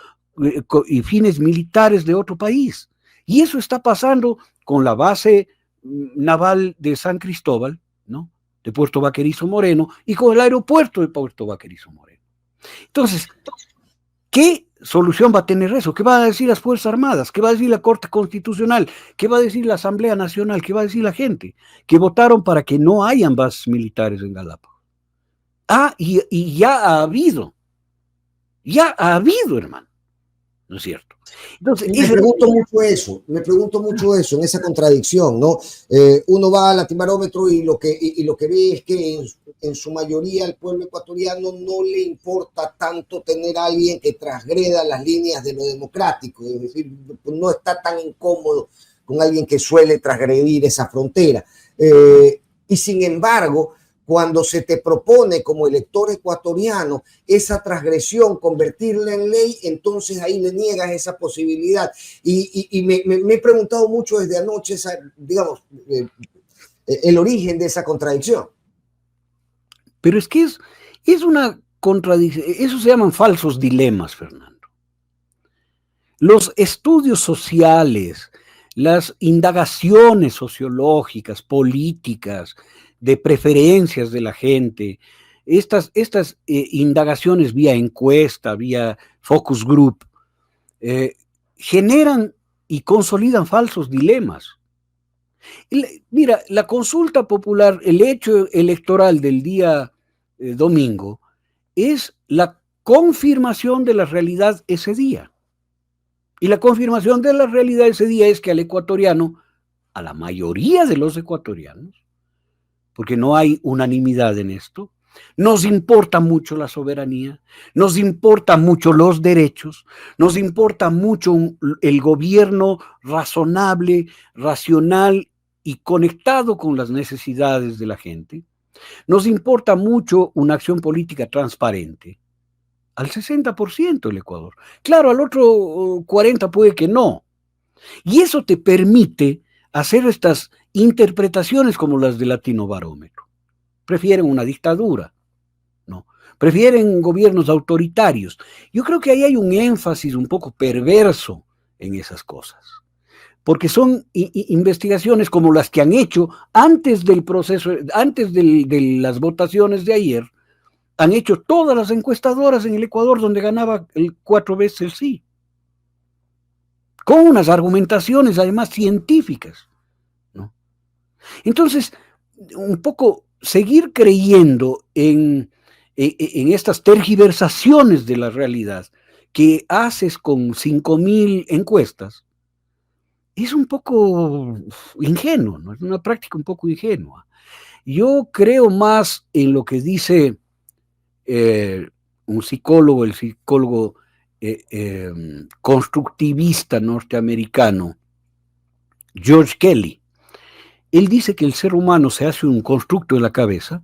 y fines militares de otro país. Y eso está pasando con la base naval de San Cristóbal, ¿no?, de Puerto Vaquerizo Moreno, y con el aeropuerto de Puerto Vaquerizo Moreno. Entonces, ¿qué solución va a tener eso? ¿Qué van a decir las Fuerzas Armadas? ¿Qué va a decir la Corte Constitucional? ¿Qué va a decir la Asamblea Nacional? ¿Qué va a decir la gente que votaron para que no hayan bases militares en Galápagos? Y ya ha habido, hermano, ¿no es cierto? Entonces, me pregunto mucho eso, en esa contradicción, ¿no? Uno va al latimarómetro y lo que ve es que en su mayoría al pueblo ecuatoriano no le importa tanto tener a alguien que transgreda las líneas de lo democrático, es decir, no está tan incómodo con alguien que suele transgredir esa frontera. Y sin embargo, cuando se te propone como elector ecuatoriano esa transgresión, convertirla en ley, entonces ahí le niegas esa posibilidad. Y me he preguntado mucho desde anoche, digamos, el origen de esa contradicción. Pero es que es una contradicción, eso se llaman falsos dilemas, Fernando. Los estudios sociales, las indagaciones sociológicas, políticas, de preferencias de la gente, estas indagaciones vía encuesta, vía focus group, generan y consolidan falsos dilemas. Mira, la consulta popular, el hecho electoral del día domingo, es la confirmación de la realidad ese día. Y la confirmación de la realidad ese día es que al ecuatoriano, a la mayoría de los ecuatorianos, porque no hay unanimidad en esto, nos importa mucho la soberanía, nos importa mucho los derechos, nos importa mucho el gobierno razonable, racional y conectado con las necesidades de la gente. Nos importa mucho una acción política transparente. Al 60% el Ecuador. Claro, al otro 40% puede que no. Y eso te permite hacer estas interpretaciones como las de Latinobarómetro. Prefieren una dictadura, ¿no? Prefieren gobiernos autoritarios. Yo creo que ahí hay un énfasis un poco perverso en esas cosas, porque son investigaciones como las que han hecho antes del proceso, antes de las votaciones de ayer, han hecho todas las encuestadoras en el Ecuador donde ganaba 4 veces el sí, con unas argumentaciones además científicas, ¿no? Entonces, un poco seguir creyendo en estas tergiversaciones de la realidad que haces con 5,000 encuestas, es un poco ingenuo, ¿no? Es una práctica un poco ingenua. Yo creo más en lo que dice un psicólogo, el psicólogo constructivista norteamericano, George Kelly. Él dice que el ser humano se hace un constructo en la cabeza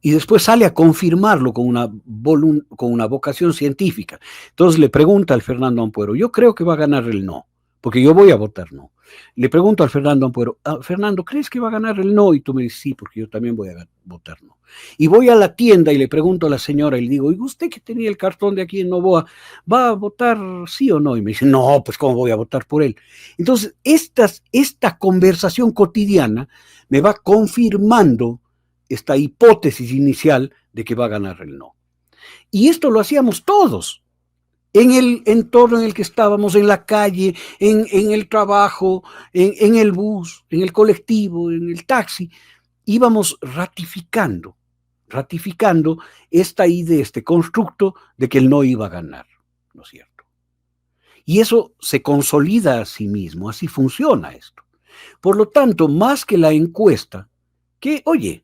y después sale a confirmarlo con una vocación científica. Entonces le pregunta al Fernando Ampuero, yo creo que va a ganar el no, porque yo voy a votar no. Le pregunto al Fernando Ampuero, Fernando, ¿crees que va a ganar el no? Y tú me dices, sí, porque yo también voy a votar no. Y voy a la tienda y le pregunto a la señora y le digo, ¿y usted que tenía el cartón de aquí en Novoa, va a votar sí o no? Y me dice, no, pues ¿cómo voy a votar por él? Entonces, esta conversación cotidiana me va confirmando esta hipótesis inicial de que va a ganar el no. Y esto lo hacíamos todos, en el entorno en el que estábamos, en la calle, en el trabajo, en el bus, en el colectivo, en el taxi, íbamos ratificando esta idea, este constructo de que el no iba a ganar, ¿no es cierto? Y eso se consolida a sí mismo, así funciona esto. Por lo tanto, más que la encuesta, que, oye,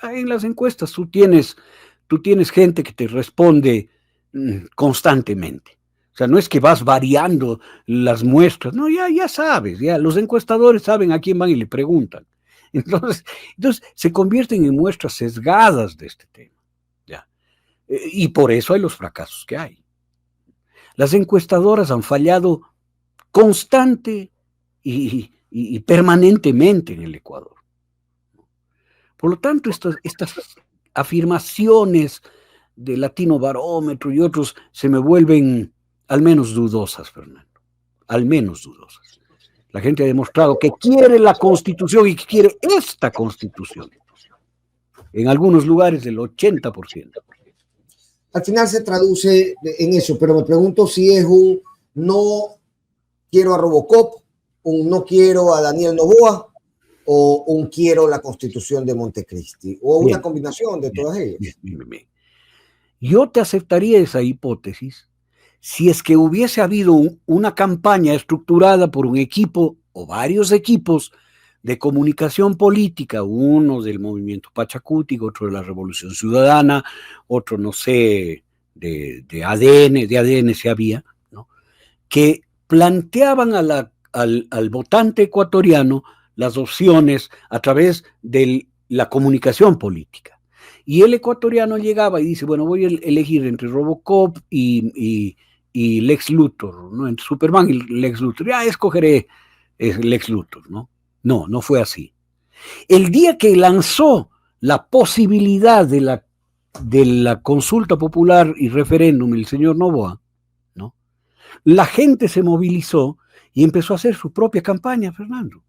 en las encuestas tú tienes gente que te responde constantemente. O sea, no es que vas variando las muestras, no, ya sabes, ya los encuestadores saben a quién van y le preguntan. Entonces se convierten en muestras sesgadas de este tema. ¿Ya? Y por eso hay los fracasos que hay. Las encuestadoras han fallado constante y permanentemente en el Ecuador. Por lo tanto, estas afirmaciones de Latino Barómetro y otros se me vuelven al menos dudosas, Fernando. Al menos dudosas. La gente ha demostrado que quiere la Constitución y que quiere esta Constitución. En algunos lugares del 80%. Al final se traduce en eso, pero me pregunto si es un no quiero a Robocop, un no quiero a Daniel Noboa, o un quiero la Constitución de Montecristi, o una combinación de todas ellas. Bien. Yo te aceptaría esa hipótesis si es que hubiese habido una campaña estructurada por un equipo o varios equipos de comunicación política, uno del movimiento Pachacuti, otro de la Revolución Ciudadana, otro, no sé, de ADN se había, ¿no? Que planteaban al votante ecuatoriano las opciones a través de la comunicación política. Y el ecuatoriano llegaba y dice, bueno, voy a elegir entre Robocop y Lex Luthor, ¿no? Entre Superman y Lex Luthor. Ya escogeré Lex Luthor, ¿no? No fue así. El día que lanzó la posibilidad de la consulta popular y referéndum el señor Noboa, ¿no? La gente se movilizó y empezó a hacer su propia campaña, Fernando.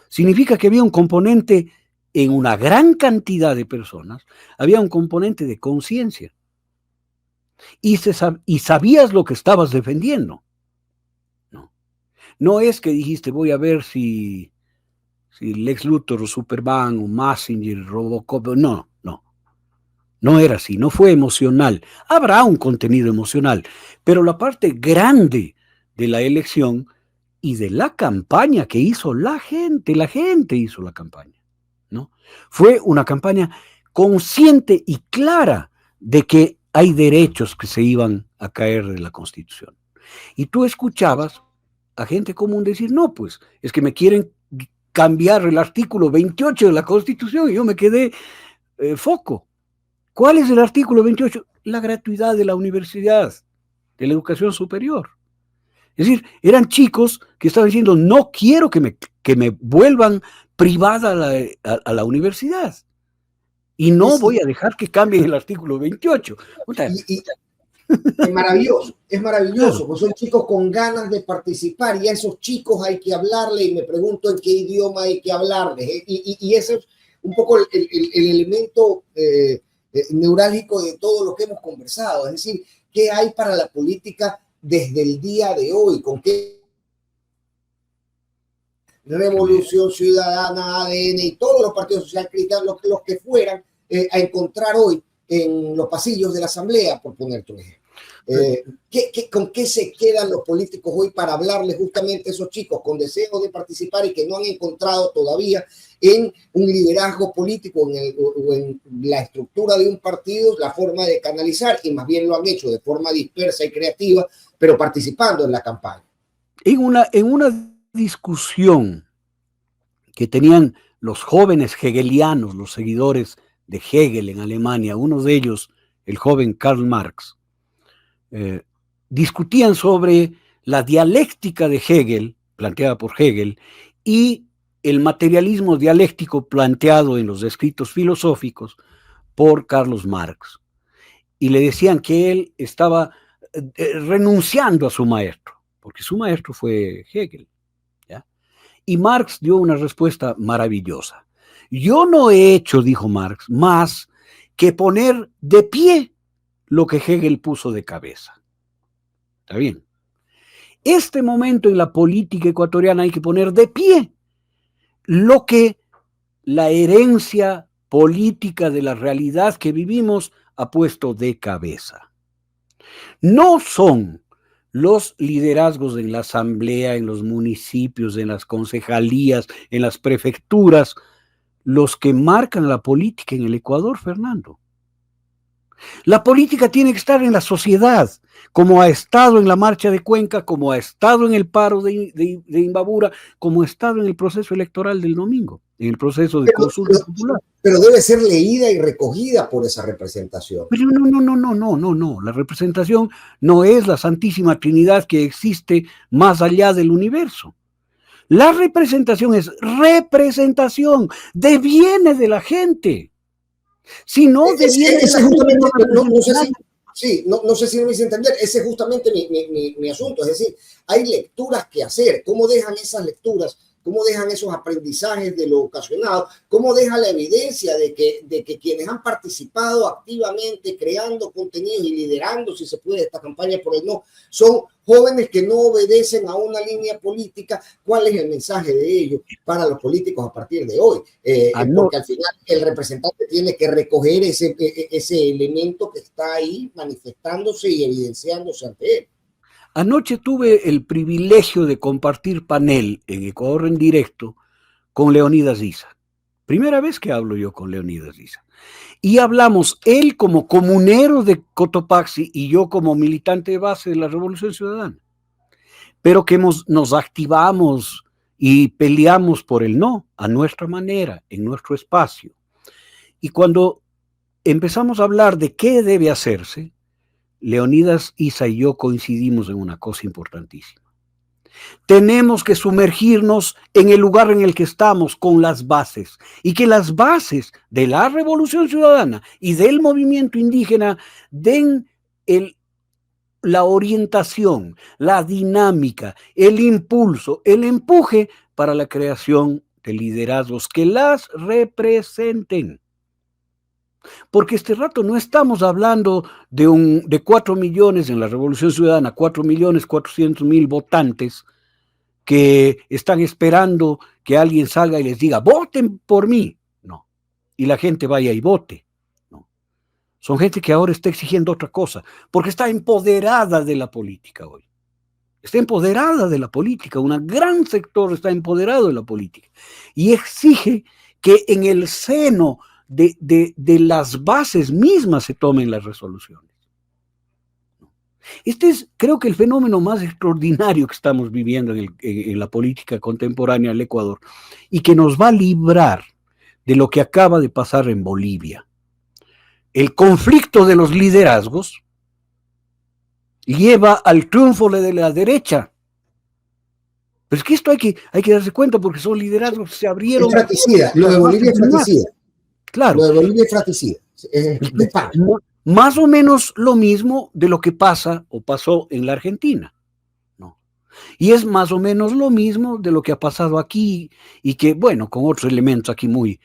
Significa que había un componente en una gran cantidad de personas, había un componente de conciencia. Y sabías lo que estabas defendiendo. No es que dijiste, voy a ver si Lex Luthor o Superman o Mazinger, Robocop, no era así, no fue emocional. Habrá un contenido emocional, pero la parte grande de la elección y de la campaña que hizo la gente hizo la campaña, ¿no? Fue una campaña consciente y clara de que hay derechos que se iban a caer de la Constitución. Y tú escuchabas a gente común decir, no, pues es que me quieren cambiar el artículo 28 de la Constitución y yo me quedé foco. ¿Cuál es el artículo 28? La gratuidad de la universidad, de la educación superior. Es decir, eran chicos que estaban diciendo, no quiero que me vuelvan privada a la universidad. Y no voy a dejar que cambien el artículo 28. Es maravilloso, pues son chicos con ganas de participar y a esos chicos hay que hablarle y me pregunto en qué idioma hay que hablarles. Y ese es un poco el elemento neurálgico de todo lo que hemos conversado. Es decir, ¿qué hay para la política desde el día de hoy? ¿Con qué Revolución Ciudadana, ADN y todos los partidos sociales cristianos, los que fueran, a encontrar hoy en los pasillos de la Asamblea, por ponerte un ejemplo? ¿Con qué se quedan los políticos hoy para hablarles justamente a esos chicos con deseo de participar y que no han encontrado todavía en un liderazgo político o en la estructura de un partido la forma de canalizar, y más bien lo han hecho de forma dispersa y creativa, pero participando en la campaña? En una discusión que tenían los jóvenes hegelianos, los seguidores de Hegel en Alemania, uno de ellos, el joven Karl Marx, discutían sobre la dialéctica de Hegel, planteada por Hegel, y el materialismo dialéctico planteado en los escritos filosóficos por Carlos Marx. Y le decían que él estaba renunciando a su maestro, porque su maestro fue Hegel, ¿ya? Y Marx dio una respuesta maravillosa. Yo no he hecho, dijo Marx, más que poner de pie lo que Hegel puso de cabeza. ¿Está bien? Este momento en la política ecuatoriana hay que poner de pie lo que la herencia política de la realidad que vivimos ha puesto de cabeza. No son los liderazgos en la asamblea, en los municipios, en las concejalías, en las prefecturas, los que marcan la política en el Ecuador, Fernando. La política tiene que estar en la sociedad, como ha estado en la marcha de Cuenca, como ha estado en el paro de Imbabura, como ha estado en el proceso electoral del domingo, en el proceso de consulta popular. Pero debe ser leída y recogida por esa representación. Pero no. La representación no es la Santísima Trinidad que existe más allá del universo. La representación es representación, deviene de la gente. Si no deviene de la gente, no sé si no me hice entender, ese es justamente mi asunto, es decir, hay lecturas que hacer, ¿cómo dejan esas lecturas? ¿Cómo dejan esos aprendizajes de lo ocasionado? ¿Cómo deja la evidencia de que quienes han participado activamente creando contenidos y liderando, si se puede, esta campaña por el no, son jóvenes que no obedecen a una línea política? ¿Cuál es el mensaje de ellos para los políticos a partir de hoy? Porque al final el representante tiene que recoger ese elemento que está ahí manifestándose y evidenciándose ante él. Anoche tuve el privilegio de compartir panel en Ecuador en directo con Leonidas Issa. Primera vez que hablo yo con Leonidas Issa. Y hablamos, él como comunero de Cotopaxi y yo como militante de base de la Revolución Ciudadana. Pero que nos activamos y peleamos por el no, a nuestra manera, en nuestro espacio. Y cuando empezamos a hablar de qué debe hacerse, Leonidas Issa y yo coincidimos en una cosa importantísima. Tenemos que sumergirnos en el lugar en el que estamos con las bases y que las bases de la Revolución Ciudadana y del movimiento indígena den la orientación, la dinámica, el impulso, el empuje para la creación de liderazgos que las representen. Porque este rato no estamos hablando de 4 millones en la Revolución Ciudadana, 4.400.000 votantes que están esperando que alguien salga y les diga, voten por mí. No. Y la gente vaya y vote. No. Son gente que ahora está exigiendo otra cosa, porque está empoderada de la política hoy. Está empoderada de la política, un gran sector está empoderado de la política. Y exige que en el seno de las bases mismas se tomen las resoluciones. Este es, creo que, el fenómeno más extraordinario que estamos viviendo en la política contemporánea del Ecuador y que nos va a librar de lo que acaba de pasar en Bolivia. El conflicto de los liderazgos lleva al triunfo de la derecha. Pero es que esto hay que darse cuenta porque son liderazgos que se abrieron. Es fratricida, lo de Bolivia es fratricida. Claro. Lo de Bolivia es fratricida. Más o menos lo mismo de lo que pasa o pasó en la Argentina, ¿no? Y es más o menos lo mismo de lo que ha pasado aquí y que, bueno, con otros elementos aquí muy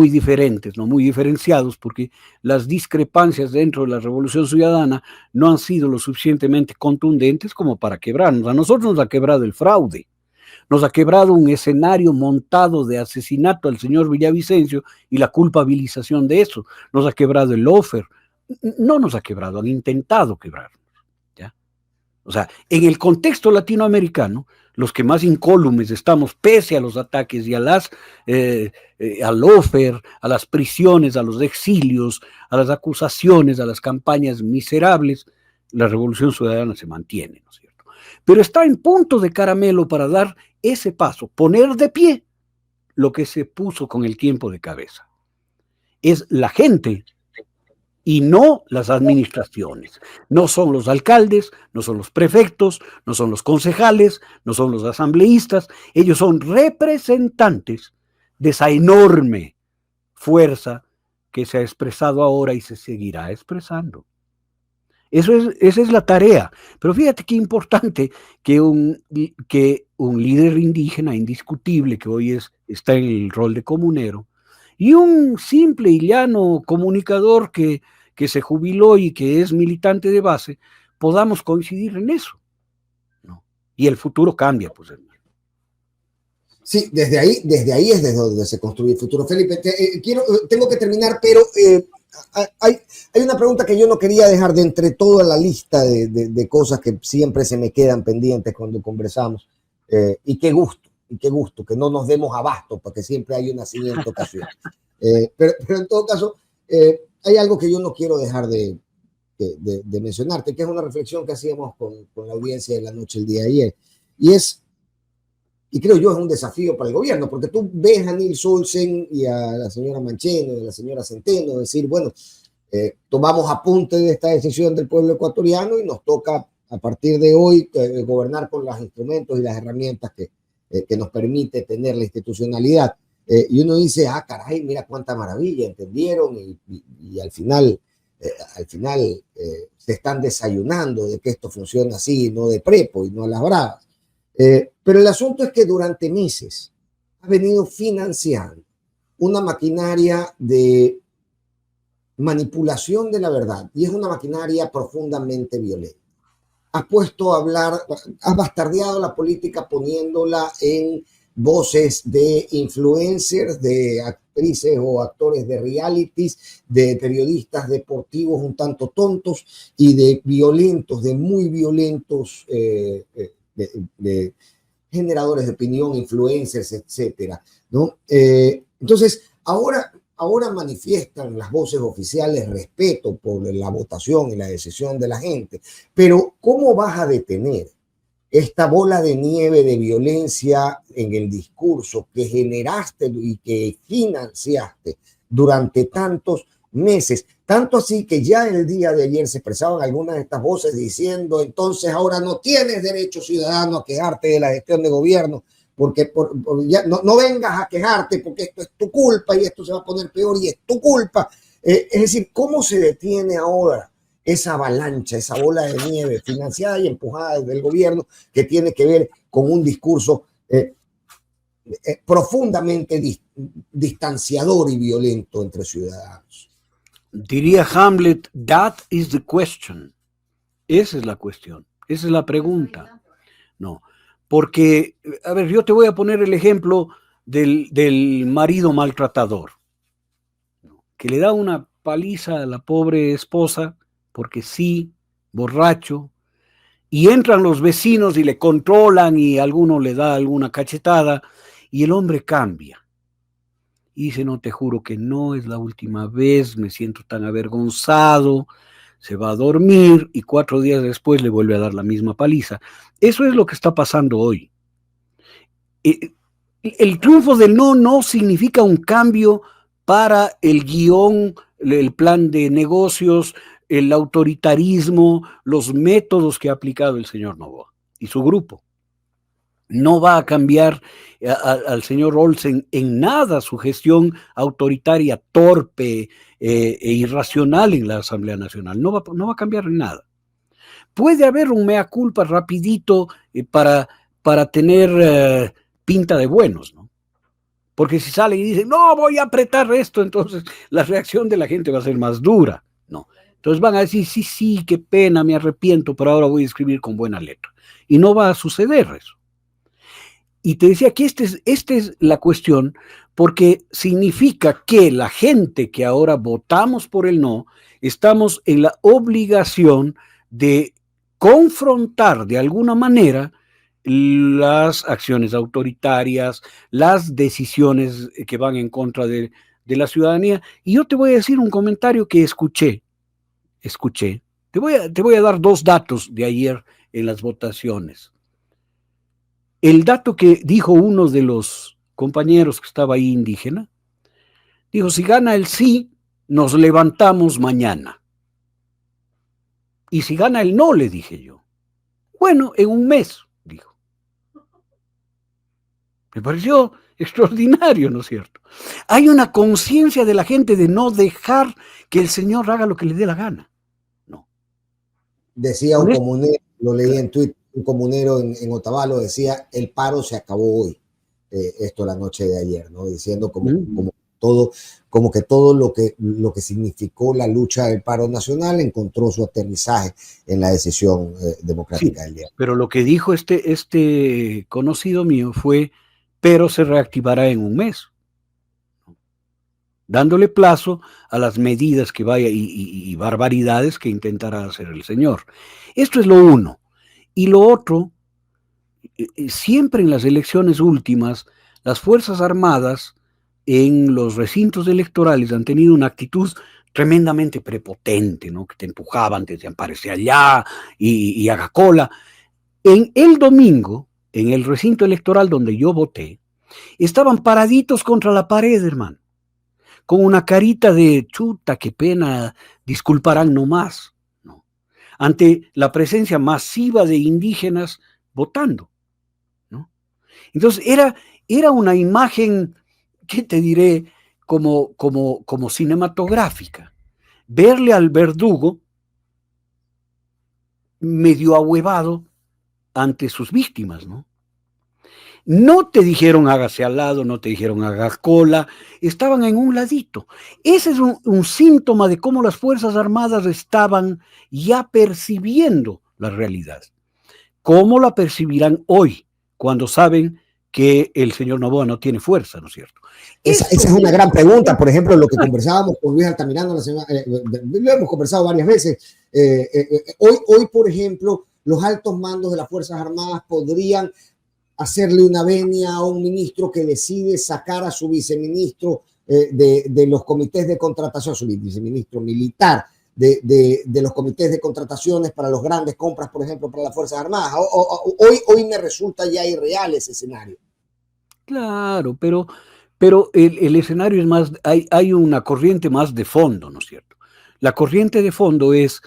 diferentes, ¿no? Muy diferenciados, porque las discrepancias dentro de la Revolución Ciudadana no han sido lo suficientemente contundentes como para quebrarnos. A nosotros nos ha quebrado el fraude. Nos ha quebrado un escenario montado de asesinato al señor Villavicencio y la culpabilización de eso. Nos ha quebrado el lawfare. No nos ha quebrado, han intentado quebrarnos, ¿ya? O sea, en el contexto latinoamericano, los que más incólumes estamos, pese a los ataques y al lawfare, a las prisiones, a los exilios, a las acusaciones, a las campañas miserables, la Revolución Ciudadana se mantiene, ¿no es cierto? Pero está en punto de caramelo para dar ese paso, poner de pie lo que se puso con el tiempo de cabeza. es la gente y no las administraciones. No son los alcaldes, no son los prefectos, no son los concejales, no son los asambleístas. Ellos son representantes de esa enorme fuerza que se ha expresado ahora y se seguirá expresando. Esa es la tarea. Pero fíjate qué importante que un líder indígena indiscutible, que hoy está en el rol de comunero, y un simple y llano comunicador que se jubiló y que es militante de base, podamos coincidir en eso, ¿no? Y el futuro cambia, pues, hermano. Sí, desde ahí es desde donde se construye el futuro. Felipe, tengo que terminar, pero hay una pregunta que yo no quería dejar de entre toda la lista de cosas que siempre se me quedan pendientes cuando conversamos. Y qué gusto que no nos demos abasto, porque siempre hay una siguiente ocasión. Pero en todo caso, hay algo que yo no quiero dejar de mencionarte, que es una reflexión que hacíamos con la audiencia de la noche el día de ayer. Y creo yo es un desafío para el gobierno, porque tú ves a Nils Olsen y a la señora Mancheno y a la señora Centeno decir, bueno, tomamos apunte de esta decisión del pueblo ecuatoriano y nos toca a partir de hoy gobernar con los instrumentos y las herramientas que nos permite tener la institucionalidad. Y uno dice, caray, mira cuánta maravilla, entendieron y al final se están desayunando de que esto funciona así, no de prepo y no a las bravas. Pero el asunto es que durante meses ha venido financiando una maquinaria de manipulación de la verdad y es una maquinaria profundamente violenta. Has puesto a hablar, has bastardeado la política poniéndola en voces de influencers, de actrices o actores de realities, de periodistas deportivos un tanto tontos y de violentos, de muy violentos de generadores de opinión, influencers, etcétera, ¿no? Entonces, ahora manifiestan las voces oficiales respeto por la votación y la decisión de la gente, pero ¿cómo vas a detener esta bola de nieve de violencia en el discurso que generaste y que financiaste durante tantos meses? Tanto así que ya el día de ayer se expresaban algunas de estas voces diciendo, entonces ahora no tienes derecho ciudadano a quejarte de la gestión de gobierno, porque ya no vengas a quejarte porque esto es tu culpa y esto se va a poner peor y es tu culpa. Es decir, ¿cómo se detiene ahora esa avalancha, esa bola de nieve financiada y empujada desde el gobierno que tiene que ver con un discurso profundamente distanciador y violento entre ciudadanos? Diría Hamlet, that is the question. Esa es la cuestión, esa es la pregunta. No, porque, a ver, yo te voy a poner el ejemplo del marido maltratador, que le da una paliza a la pobre esposa, porque sí, borracho, y entran los vecinos y le controlan y alguno le da alguna cachetada, y el hombre cambia. Y dice, no, te juro que no es la última vez, me siento tan avergonzado, se va a dormir y 4 días después le vuelve a dar la misma paliza. Eso es lo que está pasando hoy. El triunfo del no significa un cambio para el guión, el plan de negocios, el autoritarismo, los métodos que ha aplicado el señor Noboa y su grupo. No va a cambiar al señor Olsen en nada su gestión autoritaria, torpe e irracional en la Asamblea Nacional. No va a cambiar en nada. Puede haber un mea culpa rapidito para tener pinta de buenos, ¿no? Porque si salen y dicen, no, voy a apretar esto, entonces la reacción de la gente va a ser más dura, ¿no? Entonces van a decir, sí, qué pena, me arrepiento, pero ahora voy a escribir con buena letra. Y no va a suceder eso. Y te decía que esta es la cuestión, porque significa que la gente que ahora votamos por el no, estamos en la obligación de confrontar de alguna manera las acciones autoritarias, las decisiones que van en contra de la ciudadanía. Y yo te voy a decir un comentario que escuché. Te voy a dar 2 datos de ayer en las votaciones. El dato que dijo uno de los compañeros que estaba ahí indígena, dijo, si gana el sí, nos levantamos mañana. Y si gana el no, le dije yo. Bueno, en un mes, dijo. Me pareció extraordinario, ¿no es cierto? Hay una conciencia de la gente de no dejar que el Señor haga lo que le dé la gana. No. Decía un comunero, lo leí en Twitter, un comunero en Otavalo decía, el paro se acabó hoy. Esto la noche de ayer, ¿no? Diciendo como que todo lo que significó la lucha del paro nacional encontró su aterrizaje en la decisión democrática del día. Pero lo que dijo este conocido mío fue, pero se reactivará en un mes, dándole plazo a las medidas que vaya y barbaridades que intentará hacer el señor. Esto es lo uno. Y lo otro, siempre en las elecciones últimas, las Fuerzas Armadas en los recintos electorales han tenido una actitud tremendamente prepotente, ¿no? Que te empujaban, te decían, párese allá y haga cola. En el domingo, en el recinto electoral donde yo voté, estaban paraditos contra la pared, hermano, con una carita de chuta, qué pena, disculparán nomás, ¿no? Ante la presencia masiva de indígenas votando, ¿no? Entonces era una imagen, ¿qué te diré? Como cinematográfica. Verle al verdugo medio ahuevado ante sus víctimas, ¿no? No te dijeron hágase al lado, no te dijeron haga cola, estaban en un ladito. Ese es un síntoma de cómo las Fuerzas Armadas estaban ya percibiendo la realidad. ¿Cómo la percibirán hoy cuando saben que el señor Noboa no tiene fuerza, ¿no es cierto? Esa es una gran pregunta. Por ejemplo, lo que conversábamos con Luis Altamirano, lo hemos conversado varias veces. Hoy, por ejemplo, los altos mandos de las Fuerzas Armadas podrían hacerle una venia a un ministro que decide sacar a su viceministro de los comités de contratación, su viceministro militar, de los comités de contrataciones para las grandes compras, por ejemplo, para las Fuerzas Armadas. Hoy me resulta ya irreal ese escenario. Claro, pero el escenario es más, hay una corriente más de fondo, ¿no es cierto? La corriente de fondo es,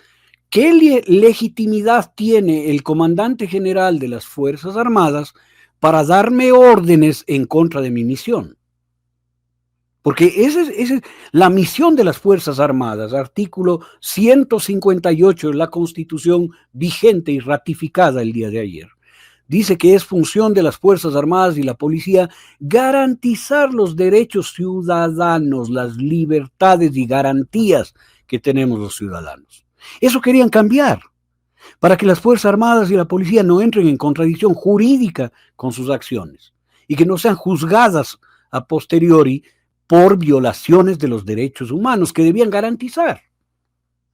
¿qué legitimidad tiene el comandante general de las Fuerzas Armadas para darme órdenes en contra de mi misión? Porque esa es la misión de las Fuerzas Armadas, artículo 158 de la Constitución vigente y ratificada el día de ayer. Dice que es función de las Fuerzas Armadas y la policía garantizar los derechos ciudadanos, las libertades y garantías que tenemos los ciudadanos. Eso querían cambiar, para que las Fuerzas Armadas y la policía no entren en contradicción jurídica con sus acciones y que no sean juzgadas a posteriori por violaciones de los derechos humanos que debían garantizar.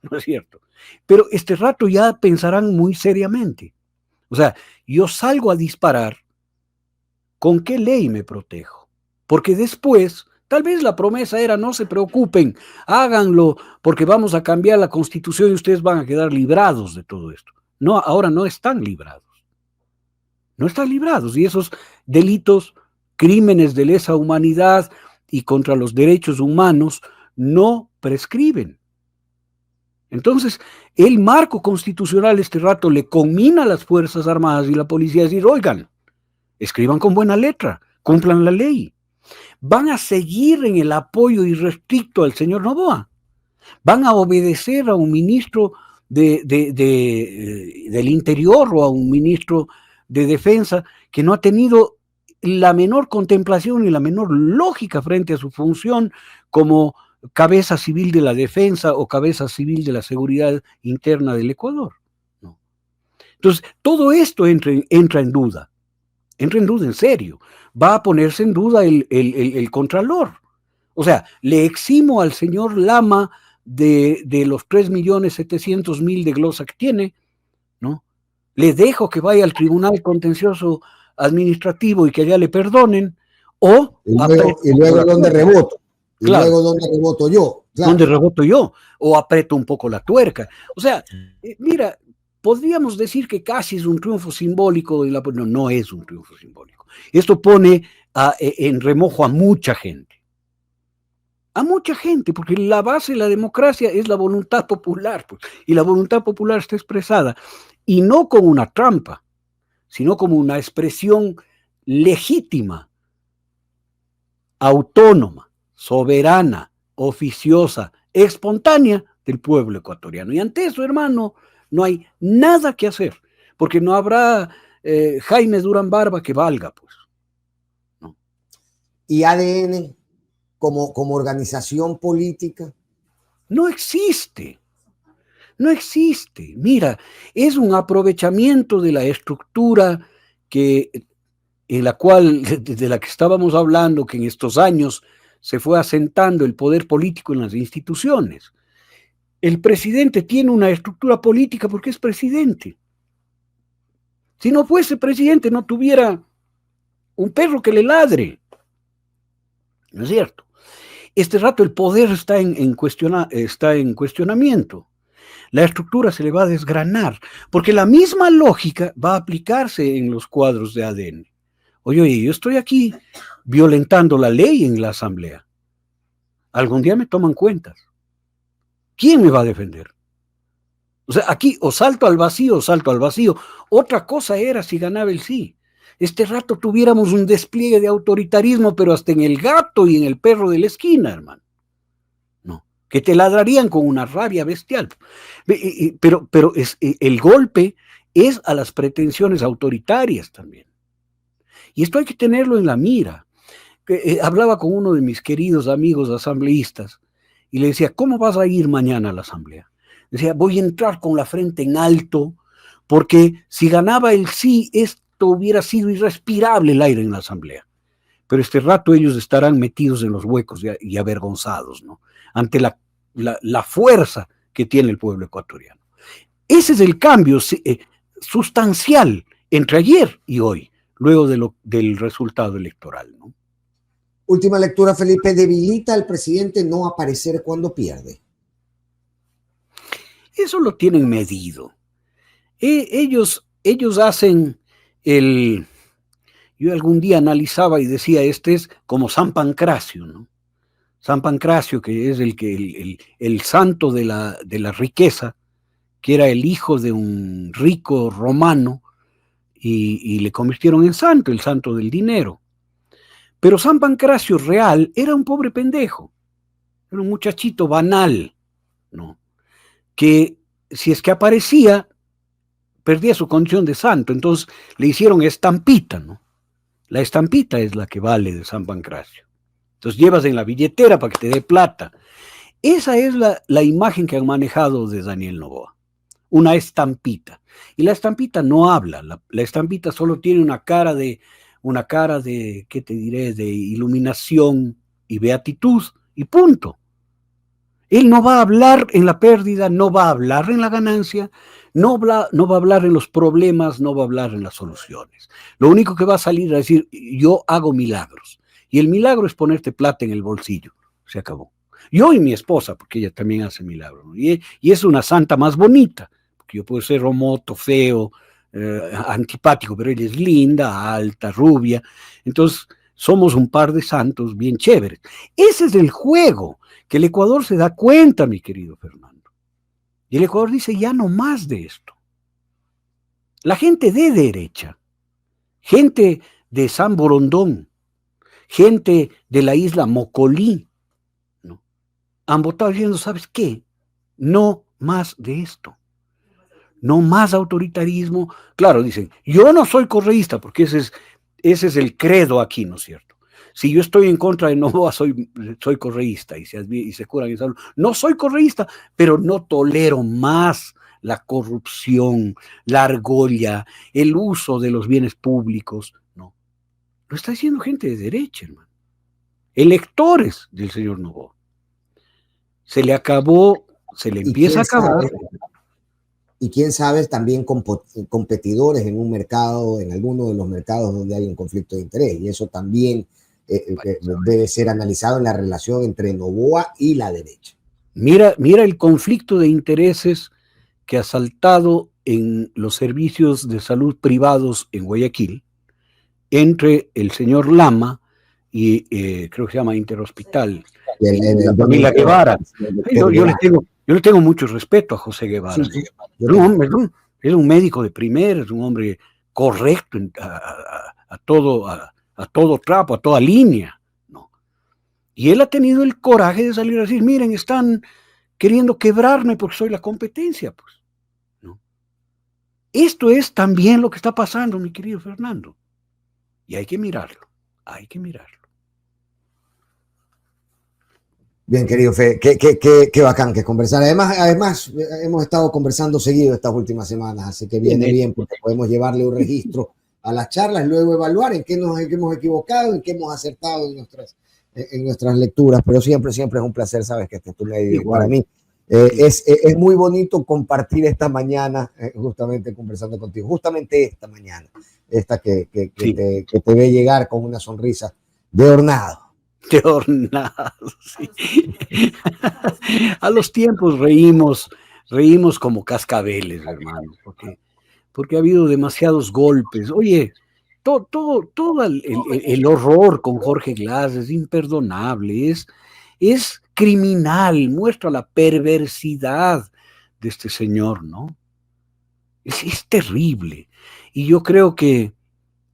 ¿No es cierto? Pero este rato ya pensarán muy seriamente. O sea, yo salgo a disparar, ¿con qué ley me protejo? Porque después, tal vez la promesa era, no se preocupen, háganlo, porque vamos a cambiar la Constitución y ustedes van a quedar librados de todo esto. No, ahora no están librados. No están librados. Y esos delitos, crímenes de lesa humanidad y contra los derechos humanos no prescriben. Entonces, el marco constitucional este rato le conmina a las Fuerzas Armadas y la policía a decir, oigan, escriban con buena letra, cumplan la ley. Van a seguir en el apoyo irrestricto al señor Noboa. Van a obedecer a un ministro del Interior o a un ministro de Defensa que no ha tenido la menor contemplación y la menor lógica frente a su función como cabeza civil de la defensa o cabeza civil de la seguridad interna del Ecuador. ¿No? Entonces, todo esto entra en duda en serio. Va a ponerse en duda el Contralor. O sea, le eximo al señor Lama de los 3.700.000 de glosa que tiene, ¿no? Le dejo que vaya al Tribunal Contencioso Administrativo y que allá le perdonen, o... Y luego ¿dónde reboto? Y claro, luego ¿dónde reboto yo? Claro. ¿Dónde reboto yo? O aprieto un poco la tuerca. O sea, mira, podríamos decir que casi es un triunfo simbólico, no es un triunfo simbólico. Esto pone en remojo a mucha gente. a mucha gente, porque la base de la democracia es la voluntad popular, pues, y la voluntad popular está expresada, y no como una trampa, sino como una expresión legítima, autónoma, soberana, oficiosa, espontánea del pueblo ecuatoriano. Y ante eso, hermano, no hay nada que hacer, porque no habrá Jaime Durán Barba que valga, pues. ¿No? ¿Y ADN como organización política? No existe. No existe. Mira, es un aprovechamiento de la estructura que, en la cual, de la que estábamos hablando, que en estos años se fue asentando el poder político en las instituciones. El presidente tiene una estructura política porque es presidente. Si no fuese presidente, no tuviera un perro que le ladre. ¿No es cierto? Este rato el poder está en cuestionamiento. La estructura se le va a desgranar, porque la misma lógica va a aplicarse en los cuadros de ADN. Oye, yo estoy aquí violentando la ley en la asamblea. Algún día me toman cuentas. ¿Quién me va a defender? O sea, aquí o salto al vacío o salto al vacío. Otra cosa era si ganaba el sí. Este rato tuviéramos un despliegue de autoritarismo, pero hasta en el gato y en el perro de la esquina, hermano. No, que te ladrarían con una rabia bestial. Pero el golpe es a las pretensiones autoritarias también. Y esto hay que tenerlo en la mira. Hablaba con uno de mis queridos amigos asambleístas y le decía, ¿cómo vas a ir mañana a la asamblea? Decía, voy a entrar con la frente en alto, porque si ganaba el sí, esto hubiera sido irrespirable el aire en la asamblea. Pero este rato ellos estarán metidos en los huecos y avergonzados, ¿no? Ante la fuerza que tiene el pueblo ecuatoriano. Ese es el cambio sustancial entre ayer y hoy, luego del resultado electoral, ¿no? Última lectura, Felipe. ¿Debilita al presidente no aparecer cuando pierde? Eso lo tienen medido. Ellos hacen el... Yo algún día analizaba y decía, este es como San Pancracio, ¿no? San Pancracio, que es el santo de la riqueza, que era el hijo de un rico romano, y le convirtieron en santo, el santo del dinero. Pero San Pancracio real era un pobre pendejo, era un muchachito banal, ¿no? Que si es que aparecía, perdía su condición de santo, entonces le hicieron estampita, ¿no? La estampita es la que vale de San Pancracio. Entonces llevas en la billetera para que te dé plata. Esa es la imagen que han manejado de Daniel Noboa, una estampita. Y la estampita no habla, la estampita solo tiene una cara de, ¿qué te diré?, de iluminación y beatitud, y punto. Él no va a hablar en la pérdida, no va a hablar en la ganancia, no va a hablar en los problemas, no va a hablar en las soluciones. Lo único que va a salir a decir, yo hago milagros. Y el milagro es ponerte plata en el bolsillo. Se acabó. Yo y mi esposa, porque ella también hace milagros, ¿no? Y es una santa más bonita, porque yo puedo ser romoto, feo, antipático, pero ella es linda, alta, rubia. Entonces, somos un par de santos bien chéveres. Ese es el juego que el Ecuador se da cuenta, mi querido Fernando. Y el Ecuador dice, ya no más de esto. La gente de derecha, gente de San Borondón, gente de la isla Mocolí, ¿no?, han votado diciendo, ¿sabes qué? No más de esto. No más autoritarismo. Claro, dicen, yo no soy correísta, porque ese es el credo aquí, ¿no es cierto? Si yo estoy en contra de Noboa, soy correísta, y se curan en salud. No soy correísta, pero no tolero más la corrupción, la argolla, el uso de los bienes públicos. No. Lo está diciendo gente de derecha, hermano. Electores del señor Noboa. Se le acabó, se le empieza a acabar. Y quién sabe, también competidores en un mercado, en alguno de los mercados donde hay un conflicto de interés. Y eso también debe ser analizado en la relación entre Noboa y la derecha. Mira el conflicto de intereses que ha saltado en los servicios de salud privados en Guayaquil entre el señor Lama y creo que se llama Interhospital, la familia Guevara. Yo le tengo mucho respeto a José Guevara. Sí, es un médico de primera, es un hombre correcto a todo trapo, a toda línea, ¿no? Y él ha tenido el coraje de salir a decir, miren, están queriendo quebrarme porque soy la competencia, pues, ¿no? Esto es también lo que está pasando, mi querido Fernando. Y hay que mirarlo, hay que mirarlo. Bien, querido Fe, qué bacán que conversar. Además, hemos estado conversando seguido estas últimas semanas, así que viene bien porque podemos llevarle un registro a las charlas y luego evaluar en qué hemos equivocado, en qué hemos acertado en nuestras lecturas, pero siempre es un placer, sabes, que estés tú medio. Para mí es muy bonito compartir esta mañana, justamente conversando contigo, justamente esta mañana, esta que te ve llegar con una sonrisa de hornado. De hornado, sí. A los tiempos reímos como cascabeles, hermano, porque ha habido demasiados golpes. Oye, todo el horror con Jorge Glass es imperdonable, es criminal, muestra la perversidad de este señor, ¿no? Es terrible. Y yo creo que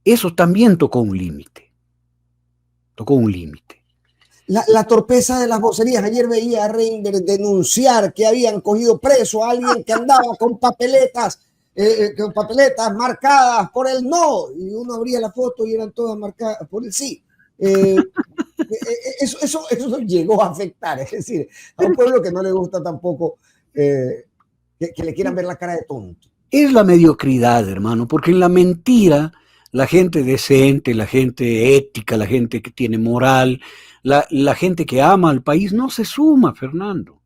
eso también tocó un límite. La torpeza de las vocerías. Ayer veía a Reinders denunciar que habían cogido preso a alguien que andaba con papeletas marcadas por el no, y uno abría la foto y eran todas marcadas por el sí. Eso llegó a afectar, es decir, a un pueblo que no le gusta tampoco que le quieran ver la cara de tonto. Es la mediocridad, hermano, porque en la mentira la gente decente, la gente ética, la gente que tiene moral, la gente que ama al país no se suma, Fernando.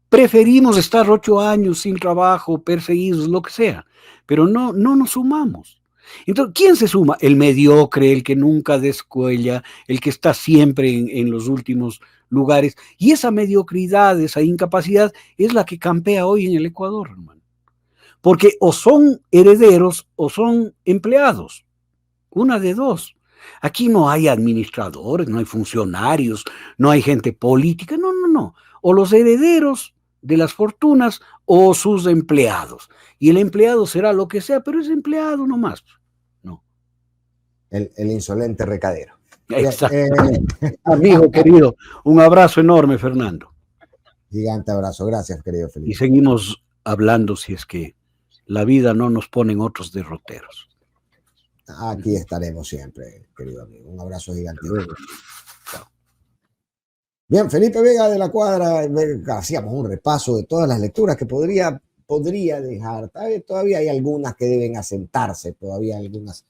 Preferimos estar 8 años sin trabajo, perseguidos, lo que sea, pero no nos sumamos. Entonces, ¿quién se suma? El mediocre, el que nunca descuella, el que está siempre en los últimos lugares. Y esa mediocridad, esa incapacidad es la que campea hoy en el Ecuador, hermano. Porque o son herederos o son empleados. Una de dos. Aquí no hay administradores, no hay funcionarios, no hay gente política, no. O los herederos de las fortunas o sus empleados. Y el empleado será lo que sea, pero es empleado nomás. No. El insolente recadero. Exacto. Amigo querido, un abrazo enorme, Fernando. Gigante abrazo. Gracias, querido Felipe. Y seguimos hablando si es que la vida no nos pone en otros derroteros. Aquí estaremos siempre, querido amigo. Un abrazo gigante. Bien, Felipe Vega de la Cuadra, hacíamos un repaso de todas las lecturas que podría dejar. Todavía hay algunas que deben asentarse, todavía hay algunas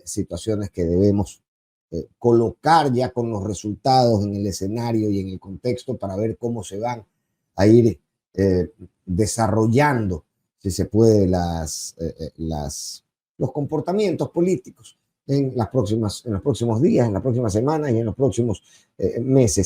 situaciones que debemos colocar ya con los resultados en el escenario y en el contexto para ver cómo se van a ir desarrollando, si se puede, los comportamientos políticos en los próximos días, en las próximas semanas y en los próximos meses.